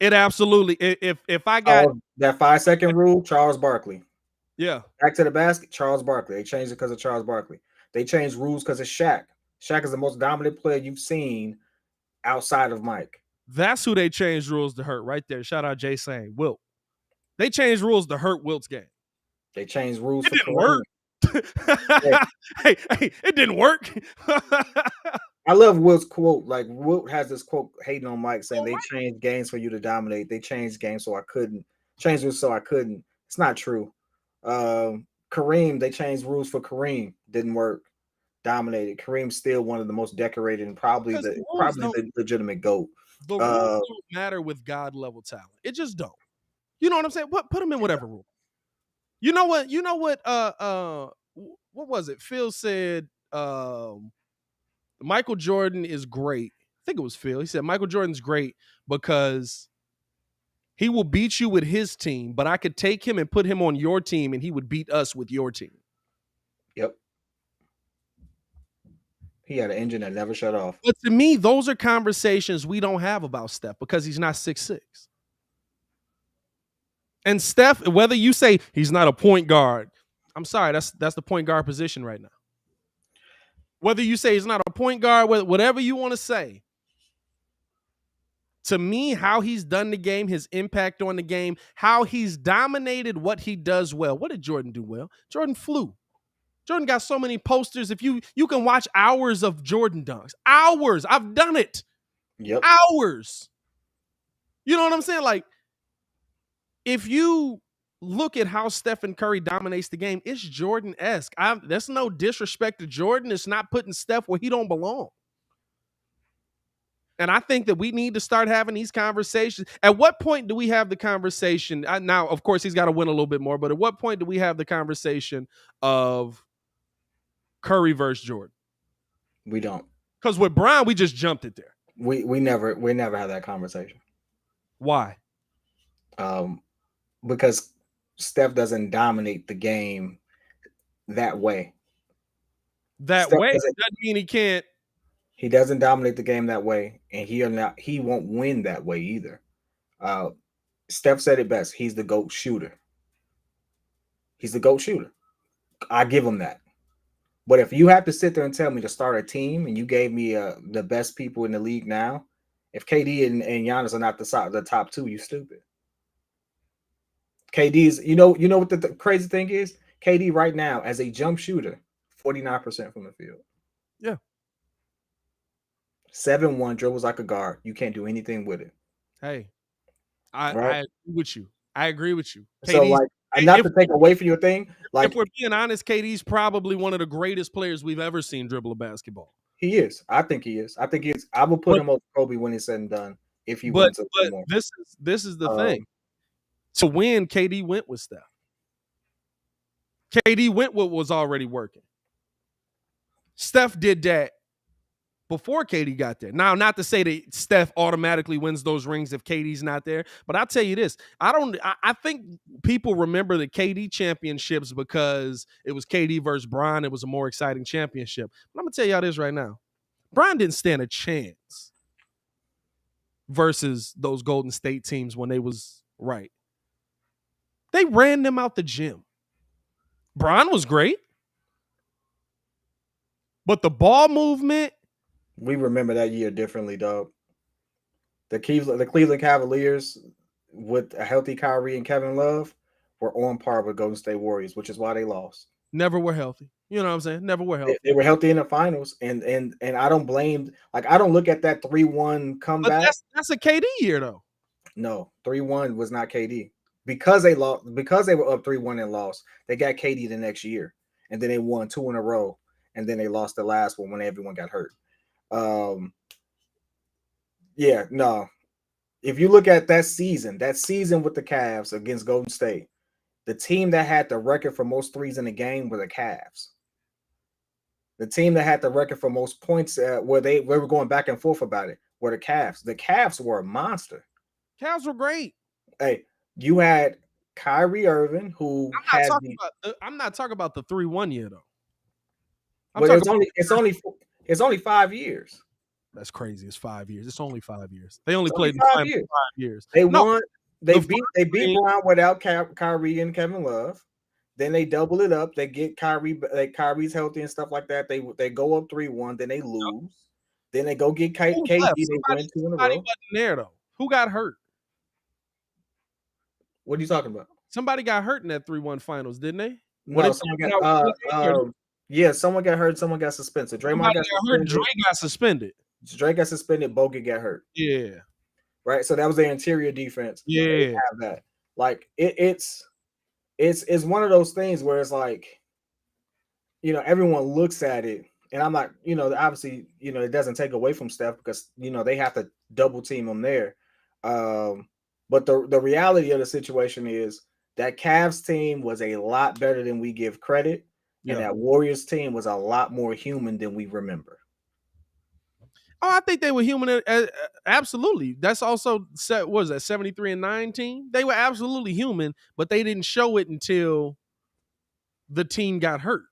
it absolutely, if I got that 5-second rule, Charles Barkley. Yeah. Back to the basket, Charles Barkley. They changed it because of Charles Barkley. They changed rules because of Shaq. Shaq is the most dominant player you've seen outside of Mike. That's who they changed rules to hurt right there. Shout out Jay saying Wilt. They changed rules to hurt Wilt's game. They changed rules. It didn't work. Hey, it didn't work. I love Wilt's quote. Like Wilt has this quote hating on Mike saying they changed games for you to dominate. They changed games so I couldn't. Changed rules so I couldn't. It's not true. Kareem, they changed rules for Kareem. Didn't work. Dominated. Kareem's still one of the most decorated and probably the legitimate GOAT. The rules don't matter with God level talent. It just don't. You know what I'm saying? Put them in whatever rule. You know what? What was it? Phil said Michael Jordan is great think it was Phil. He said Michael Jordan's great because he will beat you with his team, but I could take him and put him on your team, and he would beat us with your team. Yep. He had an engine that never shut off. But to me, those are conversations we don't have about Steph because he's not 6'6". And Steph, whether you say he's not a point guard, I'm sorry, that's the point guard position right now. Whether you say he's not a point guard, whatever you want to say, to me, how he's done the game, his impact on the game, how he's dominated what he does well. What did Jordan do well? Jordan flew. Jordan got so many posters. If you can watch hours of Jordan dunks. Hours. I've done it. Yep. Hours. You know what I'm saying? Like, if you look at how Stephen Curry dominates the game, it's Jordan-esque. That's no disrespect to Jordan. It's not putting Steph where he don't belong. And I think that we need to start having these conversations. At what point do we have the conversation? Now, of course, he's got to win a little bit more, but at what point do we have the conversation of Curry versus Jordan? We don't. Because with Bron, we just jumped it there. We never had that conversation. Why? Because Steph doesn't dominate the game that way. That way doesn't mean he can't. He doesn't dominate the game that way, and he won't win that way either. Steph said it best. He's the GOAT shooter. He's the GOAT shooter. I give him that. But if you have to sit there and tell me to start a team, and you gave me the best people in the league now, if KD and Giannis are not the top two, you stupid. KD's, you know what the crazy thing is? KD right now as a jump shooter, 49% from the field. Yeah. 7-1 dribbles like a guard. You can't do anything with it. Hey, I agree with you. I agree with you. So like, not to take away from your thing. Like, if we're being honest, KD's probably one of the greatest players we've ever seen dribble a basketball. He is. I think he is. I will put him over Kobe when it's said and done. If he wins more. This is the thing. To win, KD went with Steph. KD went with what was already working. Steph did that before KD got there. Now, not to say that Steph automatically wins those rings if KD's not there, but I'll tell you this. I think people remember the KD championships because it was KD versus Bron. It was a more exciting championship. But I'm going to tell y'all this right now. Bron didn't stand a chance versus those Golden State teams when they was right. They ran them out the gym. Bron was great. But the ball movement, we remember that year differently, dog. The Cleveland Cavaliers with a healthy Kyrie and Kevin Love were on par with Golden State Warriors, which is why they lost. Never were healthy. You know what I'm saying? Never were healthy. They were healthy in the finals, and I don't blame. Like, I don't look at that 3-1 comeback. But that's a KD year though. No, 3-1 was not KD because they lost, because they were up 3-1 and lost. They got KD the next year, and then they won 2 in a row, and then they lost the last one when everyone got hurt. Yeah, no. If you look at that season with the Cavs against Golden State, the team that had the record for most threes in the game were the Cavs. The team that had the record for most points, where they were going back and forth about it, were the Cavs. The Cavs were a monster. Cavs were great. Hey, you had Kyrie Irving, who I'm not talking about the 3-1 year though. But it's only 5 years. That's crazy. It's 5 years. It's only 5 years. They only played 5 years. They won. They beat Brown without Kyrie and Kevin Love. Then they double it up. They get Kyrie. Kyrie's healthy and stuff like that. They go up 3-1. Then they lose. Then they go get KD. They win 2 in a row. Wasn't there though. Who got hurt? What are you talking about? Somebody got hurt in that 3-1 finals, didn't they? No, someone got hurt. Someone got suspended. Draymond got suspended. Dre got suspended. Dre got suspended. Bogut got hurt. Yeah. Right. So that was their interior defense. Yeah. They have that. Like it's one of those things where it's like, everyone looks at it, and I'm not, obviously, it doesn't take away from Steph because they have to double team him there. But the reality of the situation is that Cavs team was a lot better than we give credit, and that Warriors team was a lot more human than we remember. Oh, I think they were human. Absolutely. That's also what was that 73-19? They were absolutely human, but they didn't show it until the team got hurt.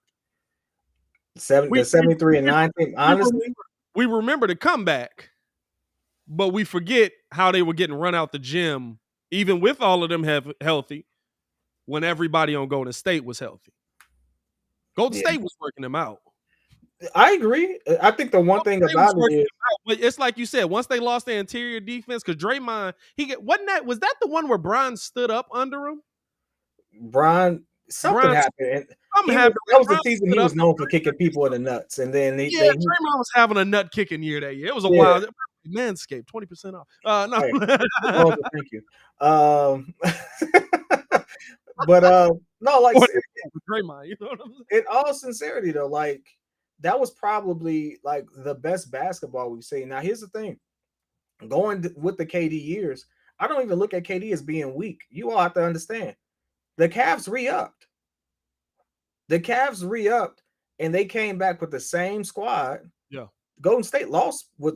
The 73-19. Honestly, we remember the comeback, but we forget how they were getting run out the gym, even with all of them healthy, when everybody on Golden State was healthy. Golden State was working them out. I agree. I think the one thing about it is, but it's like you said, once they lost their interior defense, because Draymond, was that the one where Bron stood up under him? Something happened. That was the season he was known for kicking people in the nuts, and then Draymond was having a nut kicking year that year. It was a wild Manscaped, 20% off. No, thank you. But no, like Draymond, you know what I'm saying? In all sincerity, though, like that was probably like the best basketball we've seen. Now, here's the thing: going with the KD years, I don't even look at KD as being weak. You all have to understand. The Cavs re-upped. And they came back with the same squad. Yeah. Golden State lost to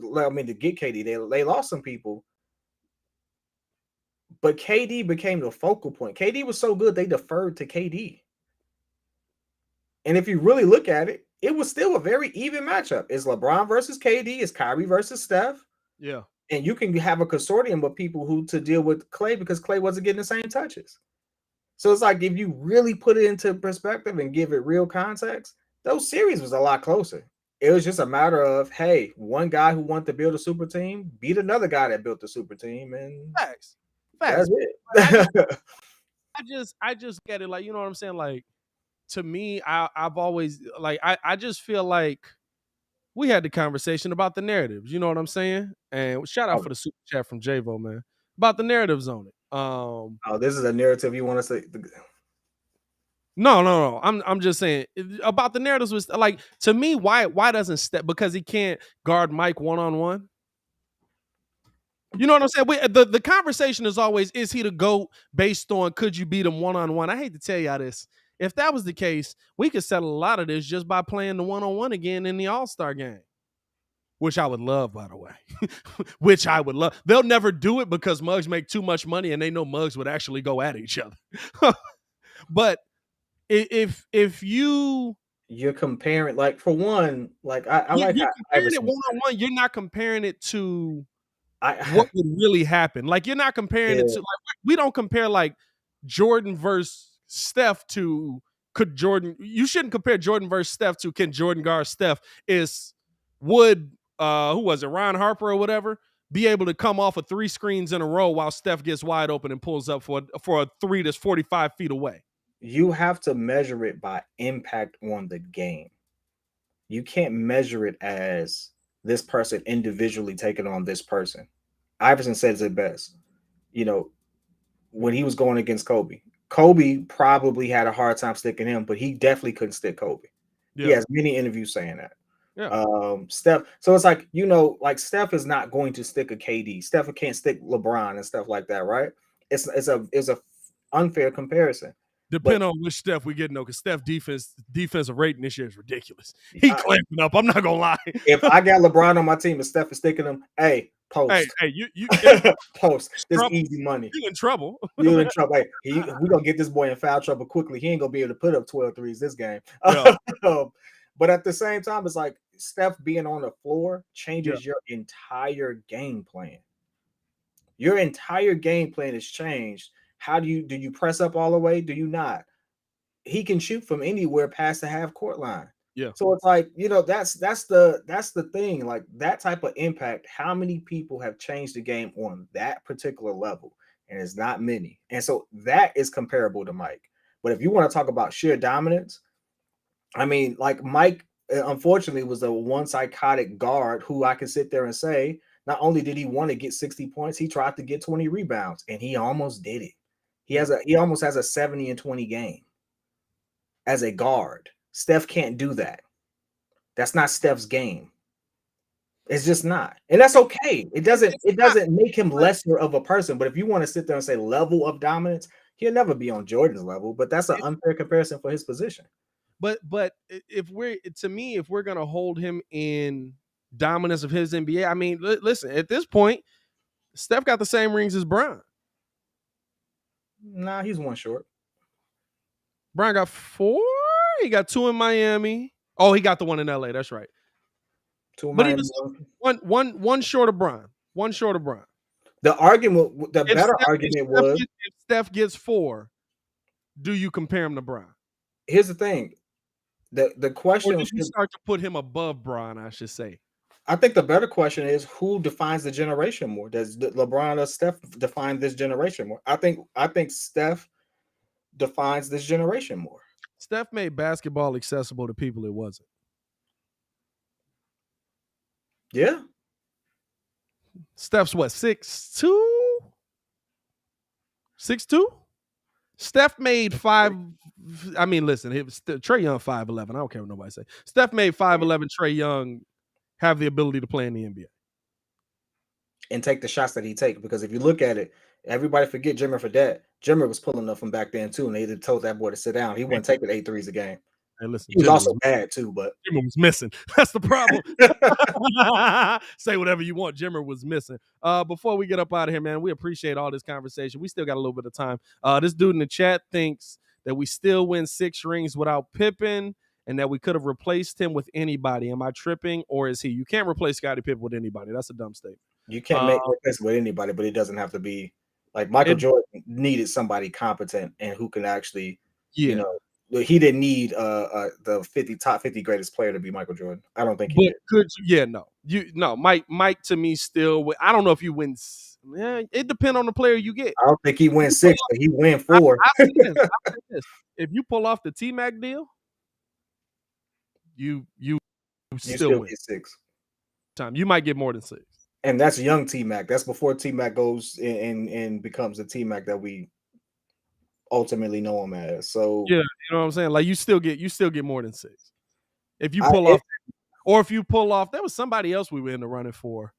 get KD. They lost some people. But KD became the focal point. KD was so good, they deferred to KD. And if you really look at it, it was still a very even matchup. It's LeBron versus KD. It's Kyrie versus Steph. Yeah. And you can have a consortium of people to deal with Klay because Klay wasn't getting the same touches. So it's like if you really put it into perspective and give it real context, those series was a lot closer. It was just a matter of, hey, one guy who wanted to build a super team beat another guy that built a super team, and facts. That's it. I just get it. Like, you know what I'm saying? Like, to me, I've always like I just feel like we had the conversation about the narratives. You know what I'm saying? And shout out for the super chat from Javo, man, about the narratives on it. This is a narrative you want to say? No. I'm just saying about the narratives was like, to me, why doesn't Steph, because he can't guard Mike one-on-one? You know what I'm saying? The conversation is always, is he the GOAT based on could you beat him one-on-one? I hate to tell y'all this. If that was the case, we could settle a lot of this just by playing the one-on-one again in the All-Star game. Which I would love, by the way. Which I would love. They'll never do it because mugs make too much money and they know mugs would actually go at each other. But if you're comparing, like, for one, like I like you're comparing it one-on-one, you're not comparing it to what would really happen. Like, you're not comparing it to, like, we don't compare like Jordan versus Steph to could Jordan. You shouldn't compare Jordan versus Steph to can Jordan guard Steph. Would who was it, Ron Harper or whatever, be able to come off of 3 screens in a row while Steph gets wide open and pulls up for a 3 that's 45 feet away? You have to measure it by impact on the game. You can't measure it as this person individually taking on this person. Iverson says it best. You know, when he was going against Kobe probably had a hard time sticking him, but he definitely couldn't stick Kobe. Yeah. He has many interviews saying that. Yeah. Steph. So it's like, you know, like Steph is not going to stick a KD. Steph can't stick LeBron and stuff like that, right? It's a unfair comparison. Depending on which Steph we get, because Steph defensive rating this year is ridiculous. He clamping up. I'm not gonna lie. If I got LeBron on my team and Steph is sticking him, hey, post. Hey, you post. This is easy money. You in trouble. You in trouble. Hey, we gonna get this boy in foul trouble quickly. He ain't gonna be able to put up 12 threes this game. Yeah. But at the same time, it's like Steph being on the floor changes your entire game plan. Your entire game plan is changed. How do you press up all the way? Do you not? He can shoot from anywhere past the half court line. Yeah. So it's like, you know, that's the thing. Like, that type of impact, how many people have changed the game on that particular level? And it's not many. And so that is comparable to Mike. But if you want to talk about sheer dominance, I mean, like, Mike, unfortunately, was the one psychotic guard who I can sit there and say, not only did he want to get 60 points, he tried to get 20 rebounds, and he almost did it. He almost has a 70-20 game as a guard. Steph can't do that. That's not Steph's game. It's just not. And that's okay. It doesn't make him lesser of a person. But if you want to sit there and say level of dominance, he'll never be on Jordan's level. But that's an unfair comparison for his position. But if we're gonna hold him in dominance of his NBA. I mean, listen, at this point, Steph got the same rings as Bron. Nah, he's one short. Bron got 4. He got 2 in Miami. Oh, he got the one in LA. That's right. 2 in But Miami. One short of Bron. One short of Bron. The argument, the better argument was if Steph gets 4, do you compare him to Bron? Here's the thing. The question, or did you start to put him above Bron, I should say. I think the better question is who defines the generation more? Does LeBron or Steph define this generation more? I think Steph defines this generation more. Steph made basketball accessible to people it wasn't. Yeah. Steph's what, 6'2"? 6'2"? Steph made 5. I mean, listen, it was Trae Young 5'11". I don't care what nobody say. Steph made 5'11" Trae Young have the ability to play in the NBA. And take the shots that he take. Because if you look at it, everybody forget Jimmer for that. Jimmer was pulling up from back then too, and they told that boy to sit down. He wasn't taking 8 threes a game. Hey, listen, he was also bad too, but Jimmer was missing. That's the problem. Say whatever you want. Jimmer was missing. Before we get up out of here, man, we appreciate all this conversation. We still got a little bit of time. This dude in the chat thinks that we still win 6 rings without Pippen and that we could have replaced him with anybody. Am I tripping or is he? You can't replace Scottie Pippen with anybody. That's a dumb statement. You can't replace him with anybody, but it doesn't have to be like Michael Jordan needed somebody competent and who can actually, you know, he didn't need the top 50 greatest player to be Michael Jordan. I don't think he did. Could you? Mike to me still. I don't know if you win. Yeah, it depends on the player you get. I don't think he wins 6, but he win 4. I say this. If you pull off the T-Mac deal, you still win get 6. Time you might get more than 6. And that's young T-Mac. That's before T-Mac goes and becomes the T-Mac that we ultimately know him as. So yeah, you know what I'm saying? Like you still get more than 6. If you pull off, or if you pull off, there was somebody else we were in the running for.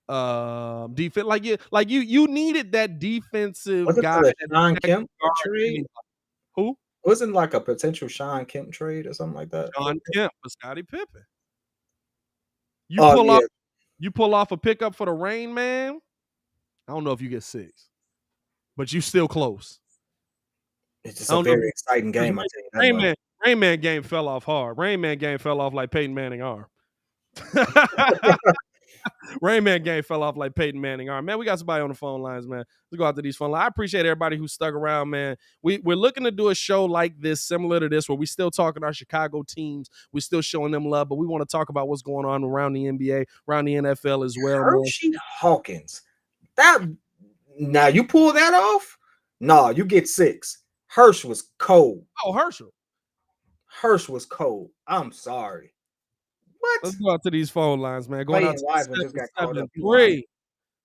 Defense, like you needed that defensive guy. That Sean Kemp trade? Who? Wasn't like a potential Sean Kemp trade or something like that? Sean Kemp with Scottie Pippen. You pull off a pickup for the Rain Man. I don't know if you get 6, but you still close. It's just a very exciting game. I tell you Rain Man game fell off hard. Rain Man game fell off like Peyton Manning arm. Rain Man game fell off like Peyton Manning arm. Man, we got somebody on the phone lines, man. Let's go out to these phone lines. I appreciate everybody who stuck around, man. We're looking to do a show like this, similar to this, where we still talking our Chicago teams. We're still showing them love, but we want to talk about what's going on around the NBA, around the NFL as well. Hershey Hawkins. Now you pull that off? No, you get 6. Hirsch was cold. Oh, Herschel. Hirsch was cold. I'm sorry. What? Let's go out to these phone lines, man. Going out to 773.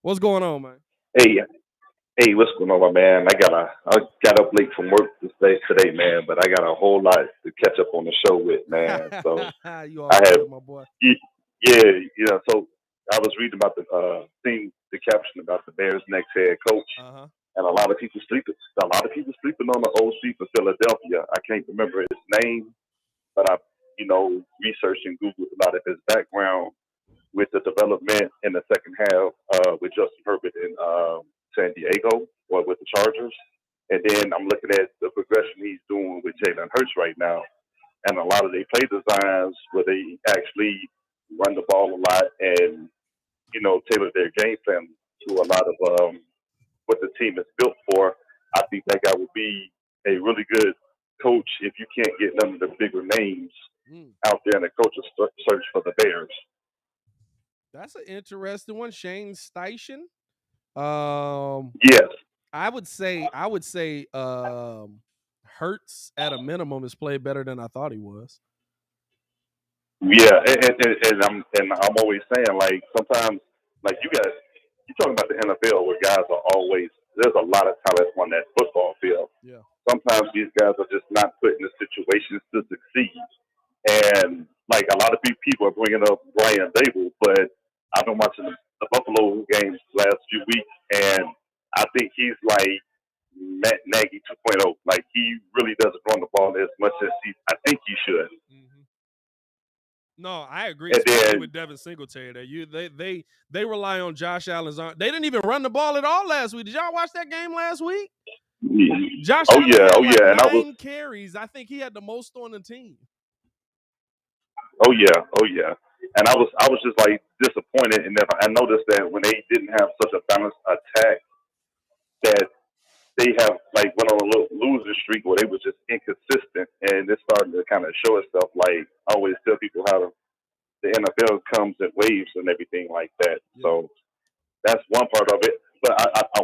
What's going on, man? Hey, what's going on, my man? I got up late from work today, man, but I got a whole lot to catch up on the show with, man. So my boy. Yeah. So I was reading about the caption about the Bears' next head coach, and a lot of people sleeping on the OC for Philadelphia. I can't remember his name, but I researched and Googled a lot of his background with the development in the second half with Justin Herbert in San Diego or with the Chargers. And then I'm looking at the progression he's doing with Jalen Hurts right now. And a lot of their play designs where they actually run the ball a lot and, tailor their game plan to a lot of what the team is built for. I think that guy would be a really good coach if you can't get none of the bigger names out there in the coach's search for the Bears. That's an interesting one. Shane Steichen. Yes. I would say Hurts at a minimum has played better than I thought he was. Yeah, and I'm always saying, like, sometimes, like, you're talking about the NFL where guys are always, there's a lot of talent on that football field. Yeah. Sometimes these guys are just not put in the situations to succeed. And, like, a lot of people are bringing up Brian Dable, but I've been watching the Buffalo games the last few weeks, and I think he's like Matt Nagy 2.0. Like, he really doesn't run the ball as much as I think he should. Mm-hmm. No, I agree. And Especially then, with Devin Singletary. They rely on Josh Allen's arm. They didn't even run the ball at all last week. Did y'all watch that game last week? Josh Allen had like 9 carries. I think he had the most on the team. Oh yeah. And I was just like disappointed, and I noticed that when they didn't have such a balanced attack, that they have like went on a little losing streak where they was just inconsistent, and it's starting to kind of show itself. Like I always tell people how the NFL comes in waves and everything like that. Yeah. So that's one part of it. But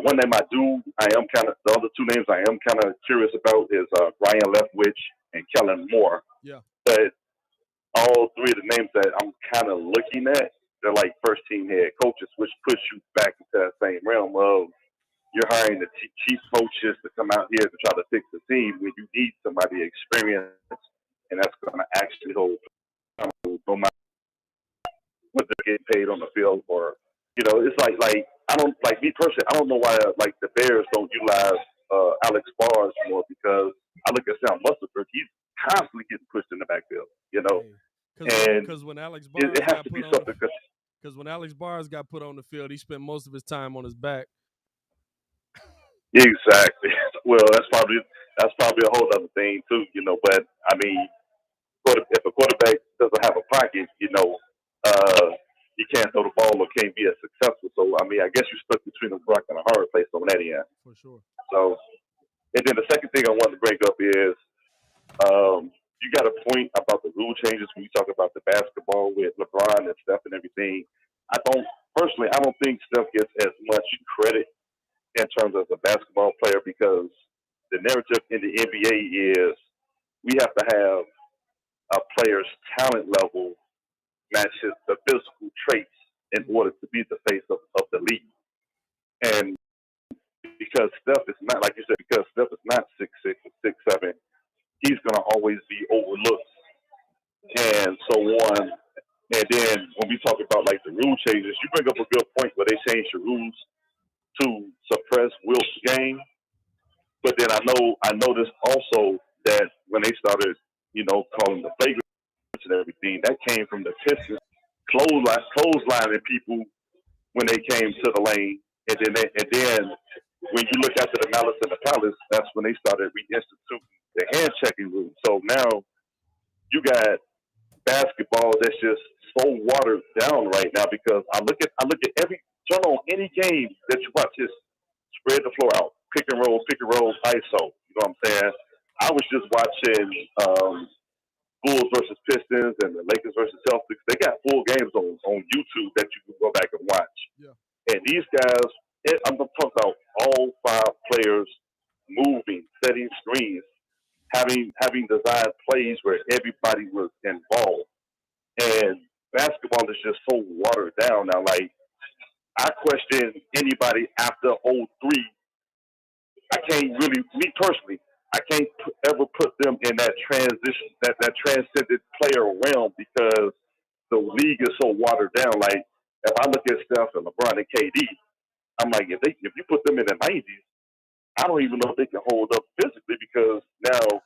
one name I am kind of, the other two names I am kind of curious about is Ryan Leftwich and Kellen Moore. Yeah. But all three of the names that I'm kind of looking at, they're like first team head coaches, which puts you back into that same realm of you're hiring the chief coaches to come out here to try to fix the team when you need somebody experienced, and that's going to actually hold no matter what they're getting paid on the field. Or it's like I don't like me personally. I don't know why like the Bears don't utilize Alex Bars more, because I look at Sam Mustipher, he's constantly getting pushed in the backfield. Because when Alex Bars it has to be something. Because when Alex Bars got put on the field, he spent most of his time on his back. Exactly. Well, that's probably a whole other thing too, But I mean, if a quarterback doesn't have a pocket, you can't throw the ball or can't be as successful. So I mean, I guess you're stuck between a rock and a hard place on that end. For sure. So, and then the second thing I wanted to bring up is, you got a point about the rule changes when you talk about the basketball with LeBron and Steph and everything. I don't think Steph gets as much credit in terms of a basketball player, because the narrative in the NBA is we have to have a player's talent level matches the physical traits in order to be the face of the league. And because Steph is not, like you said, because Steph is not 6'6" or 6'7", he's going to always be overlooked. And so on. And then when we talk about like the rule changes, you bring up a good point where they changed the rules to suppress Wilt's game. But then I noticed also that when they started, calling the flagrant and everything, that came from the Pistons clotheslining people when they came to the lane. And then when you look after the Malice and the Palace, that's when they started reinstituting the hand checking rule. So now you got basketball that's just so watered down right now, because I look at every turn on any game that you watch, just spread the floor out, pick and roll, ISO. You know what I'm saying? I was just watching Bulls versus Pistons and the Lakers versus Celtics. They got full games on YouTube that you can go back and watch. Yeah. And these guys, I'm talking about all 5 players moving, setting screens, having designed plays where everybody was involved. And basketball is just so watered down now. Like, I question anybody after 03. I can't really, me personally, I can't ever put them in that transition, that transcended player realm, because the league is so watered down. Like, if I look at Steph and LeBron and KD, I'm like, if you put them in the 90s, I don't even know if they can hold up physically, because now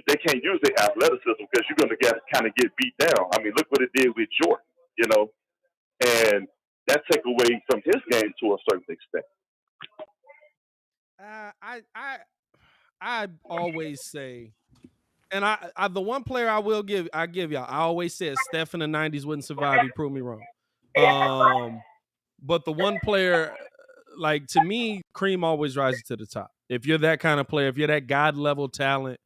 they can't use their athleticism, because you're going to kind of get beat down. I mean, look what it did with Jordan, and that took away from his game to a certain extent. I always say, and I the one player I give y'all, I always said Steph in the 90s wouldn't survive. He proved me wrong. But the one player, like, to me, cream always rises to the top. If you're that kind of player, if you're that God level talent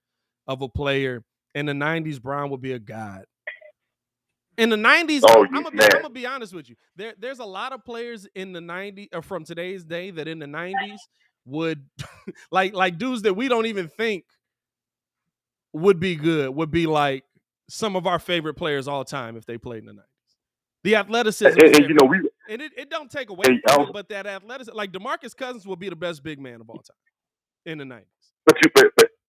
of a player, in the 90s, Brown would be a god. In the 90s, I'm gonna be honest with you. There's a lot of players in the 90s, or from today's day, that in the 90s would like dudes that we don't even think would be good, would be like some of our favorite players all time if they played in the 90s. The athleticism, and it don't take away from it, but that athleticism, like DeMarcus Cousins will be the best big man of all time in the 90s. But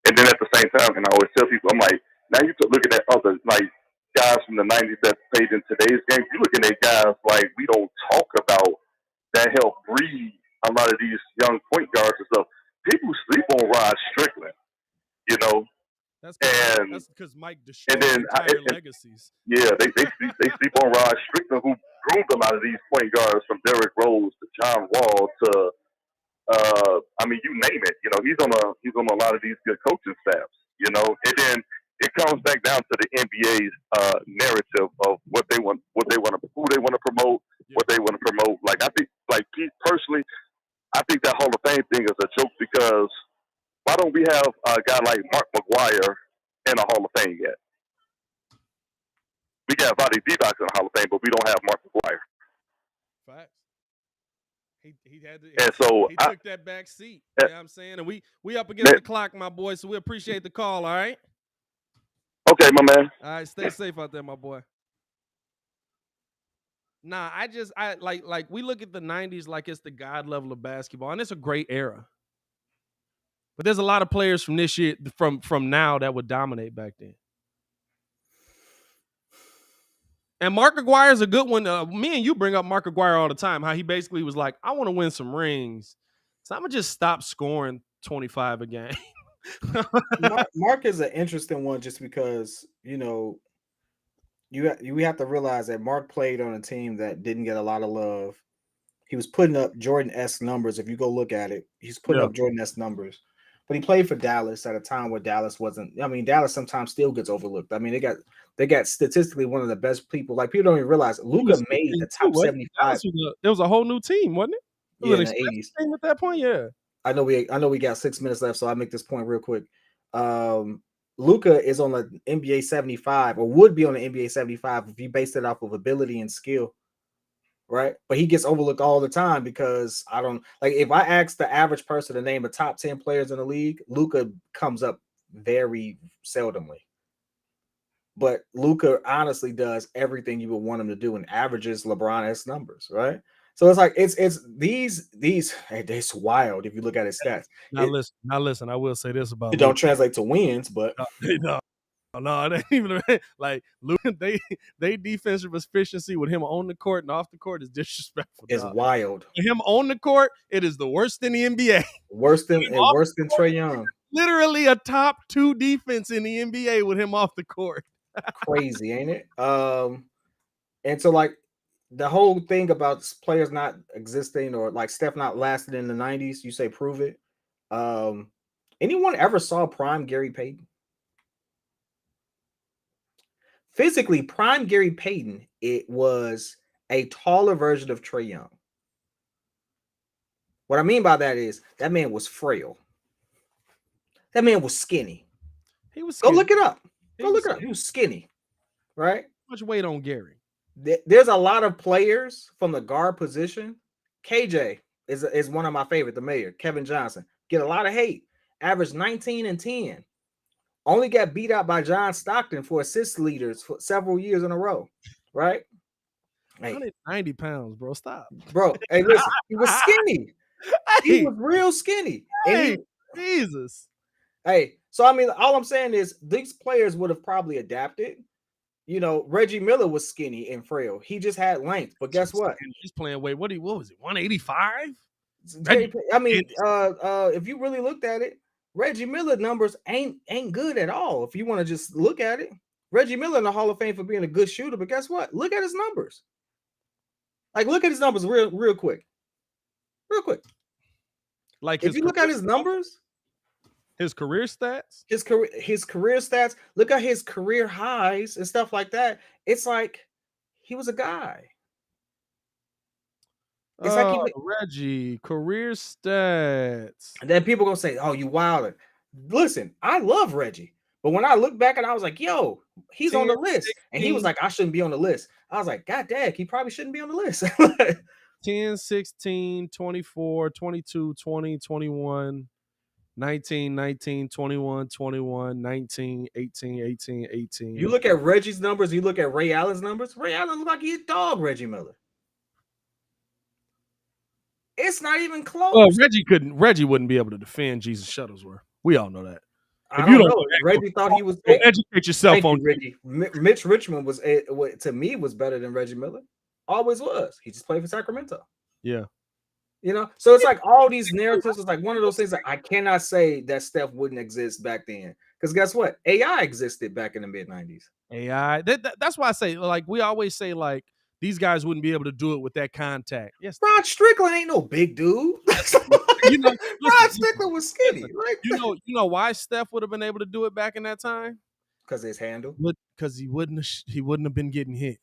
and then at the same time, and I always tell people, I'm like, now you look at that other, like, guys from the 90s that played in today's game. You're looking at guys like we don't talk about that help breed a lot of these young point guards and stuff. People sleep on Rod Strickland, That's because Mike destroyed entire legacies. Yeah, they sleep on Rod Strickland, who groomed a lot of these point guards from Derrick Rose to John Wall to I mean, you name it. You know, he's on a lot of these good coaching staffs. You know, and then it comes back down to the NBA's narrative of what they want, who they want to promote, what they want to promote. Like I think, like personally, I think that Hall of Fame thing is a joke because why don't we have a guy like Mark McGwire in the Hall of Fame yet? We got Vontae Divac in the Hall of Fame, but we don't have Mark McGwire. Facts. He took that back seat. You know what I'm saying? And we up against the clock, my boy, so we appreciate the call, all right? Okay, my man. All right, stay safe out there, my boy. Nah, I like we look at the 90s like it's the god level of basketball, and it's a great era. But there's a lot of players from this year, from now, that would dominate back then. And Mark Aguirre is a good one. Me and you bring up Mark Aguirre all the time, how he basically was like, I want to win some rings, so I'm going to just stop scoring 25 a game. Mark is an interesting one just because, you know, we have to realize that Mark played on a team that didn't get a lot of love. He was putting up Jordan-esque numbers. If you go look at it, he's putting up Jordan-esque numbers. But he played for Dallas at a time where Dallas wasn't. I mean, Dallas sometimes still gets overlooked. I mean, they got statistically one of the best people. Like, people don't even realize Luka made the top 75. There was a whole new team, wasn't it? It was in the 80s. Team at that point, yeah. I know we got 6 minutes left, so I'll make this point real quick. Luka is on the NBA 75, or would be on the NBA 75 if you based it off of ability and skill, right? But he gets overlooked all the time because I don't like. If I ask the average person to name the top 10 players in the league, Luka comes up very seldomly. But Luka honestly does everything you would want him to do and averages LeBron-esque numbers, right? So it's like it's these it's wild if you look at his stats. Now listen. I will say this about it don't translate to wins, but no, it ain't even like Luka. They defensive efficiency with him on the court and off the court is disrespectful. It's wild. With him on the court, it is the worst in the NBA. Worse than Trae Young. Literally a top 2 defense in the NBA with him off the court. Crazy, ain't it? And so like the whole thing about players not existing or like Steph not lasting in the 90s, you say prove it. Anyone ever saw prime Gary Payton? Physically, prime Gary Payton, it was a taller version of Trae Young. What I mean by that is that man was frail. That man was skinny. He was skinny. Go look it up. He was skinny, right? Much weight on Gary. There's a lot of players from the guard position. KJ is one of my favorite, the mayor, Kevin Johnson. Get a lot of hate. Averaged 19 and 10. Only got beat out by John Stockton for assist leaders for several years in a row, right? 190 pounds, bro. Stop. Bro, hey, listen. He was skinny. He was real skinny. Jesus. Hey, so I mean, all I'm saying is these players would have probably adapted. You know, Reggie Miller was skinny and frail. He just had length. But guess what? He's playing weight. What was it? 185? I mean, if you really looked at it, Reggie Miller numbers ain't good at all. If you want to just look at it, Reggie Miller in the Hall of Fame for being a good shooter. But guess what? Look at his numbers. Like, look at his numbers real quick. Real quick. Like, if you look at his numbers, his career stats, his career stats, look at his career highs and stuff like that. It's like he was a guy. It's like Reggie career stats. And then people gonna say, "Oh, you wildin'." Listen, I love Reggie, but when I look back and I was like, "Yo, he's on the list," 16, and he was like, "I shouldn't be on the list." I was like, "God dang, he probably shouldn't be on the list." 10, 16, 24, 22, 20, 21. 19, 19, 21, 21, 19, 18, 18, 18. You look at Reggie's numbers, you look at Ray Allen's numbers. Ray Allen looked like he a dog, Reggie Miller. It's not even close. Well, Reggie wouldn't be able to defend Jesus Shuttlesworth. We all know that. If you don't know, Reggie thought he was. Educate yourself on Reggie. Mitch Richmond was to me was better than Reggie Miller. Always was. He just played for Sacramento. Yeah. You know, so it's like all these narratives is like one of those things that I cannot say that Steph wouldn't exist back then. Because guess what? AI existed back in the mid-90s. AI. That's why I say, like, we always say, like, these guys wouldn't be able to do it with that contact. Yes, Rod Strickland ain't no big dude. you know, Rod Strickland was skinny. Like, you know why Steph would have been able to do it back in that time? Because his handle. Because he wouldn't have been getting hit.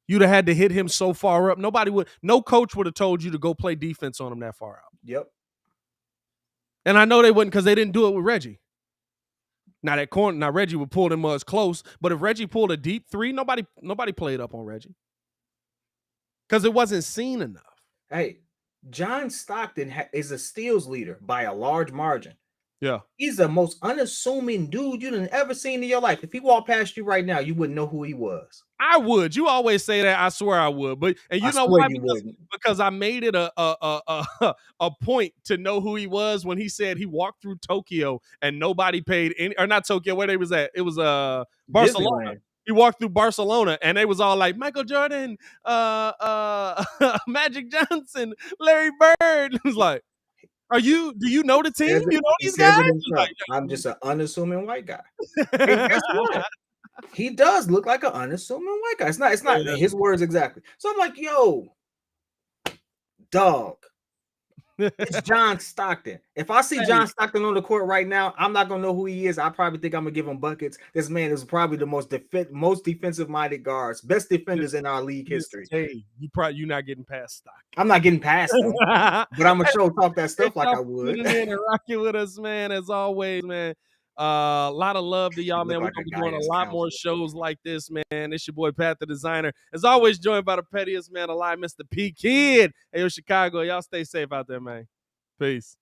You'd have had to hit him so far up. No coach would have told you to go play defense on him that far out. Yep. And I know they wouldn't, because they didn't do it with Reggie. Now Reggie would pull them as close, but if Reggie pulled a deep three, nobody played up on Reggie. Because it wasn't seen enough. Hey, John Stockton is a steals leader by a large margin. Yeah. He's the most unassuming dude you've ever seen in your life. If he walked past you right now, you wouldn't know who he was. I would. You always say that. I swear I would. But you know why? Because I made it a point to know who he was when he said he walked through Tokyo and nobody paid any, or not Tokyo, where they was at. It was Barcelona. Disneyland. He walked through Barcelona and they was all like Michael Jordan, Magic Johnson, Larry Bird. It was like, do you know the team? You know these guys? Like, I'm just an unassuming white guy. And guess what? He does look like an unassuming white guy. It's not his words exactly. So I'm like, yo, dog. It's John Stockton. If I see John Stockton on the court right now, I'm not gonna know who he is. I probably think I'm gonna give him buckets. This man is probably the most defensive-minded guards, best defenders in our league history. Hey, you're not getting past Stockton. I'm not getting past him, but I'm gonna talk that stuff like I would. Rocking with us, man, as always, man. A lot of love to y'all, man. We're gonna be doing a lot more shows like this, man. It's your boy Pat the Designer. As always, joined by the pettiest man alive, Mr. P Kid. Hey, yo, Chicago, y'all stay safe out there, man. Peace.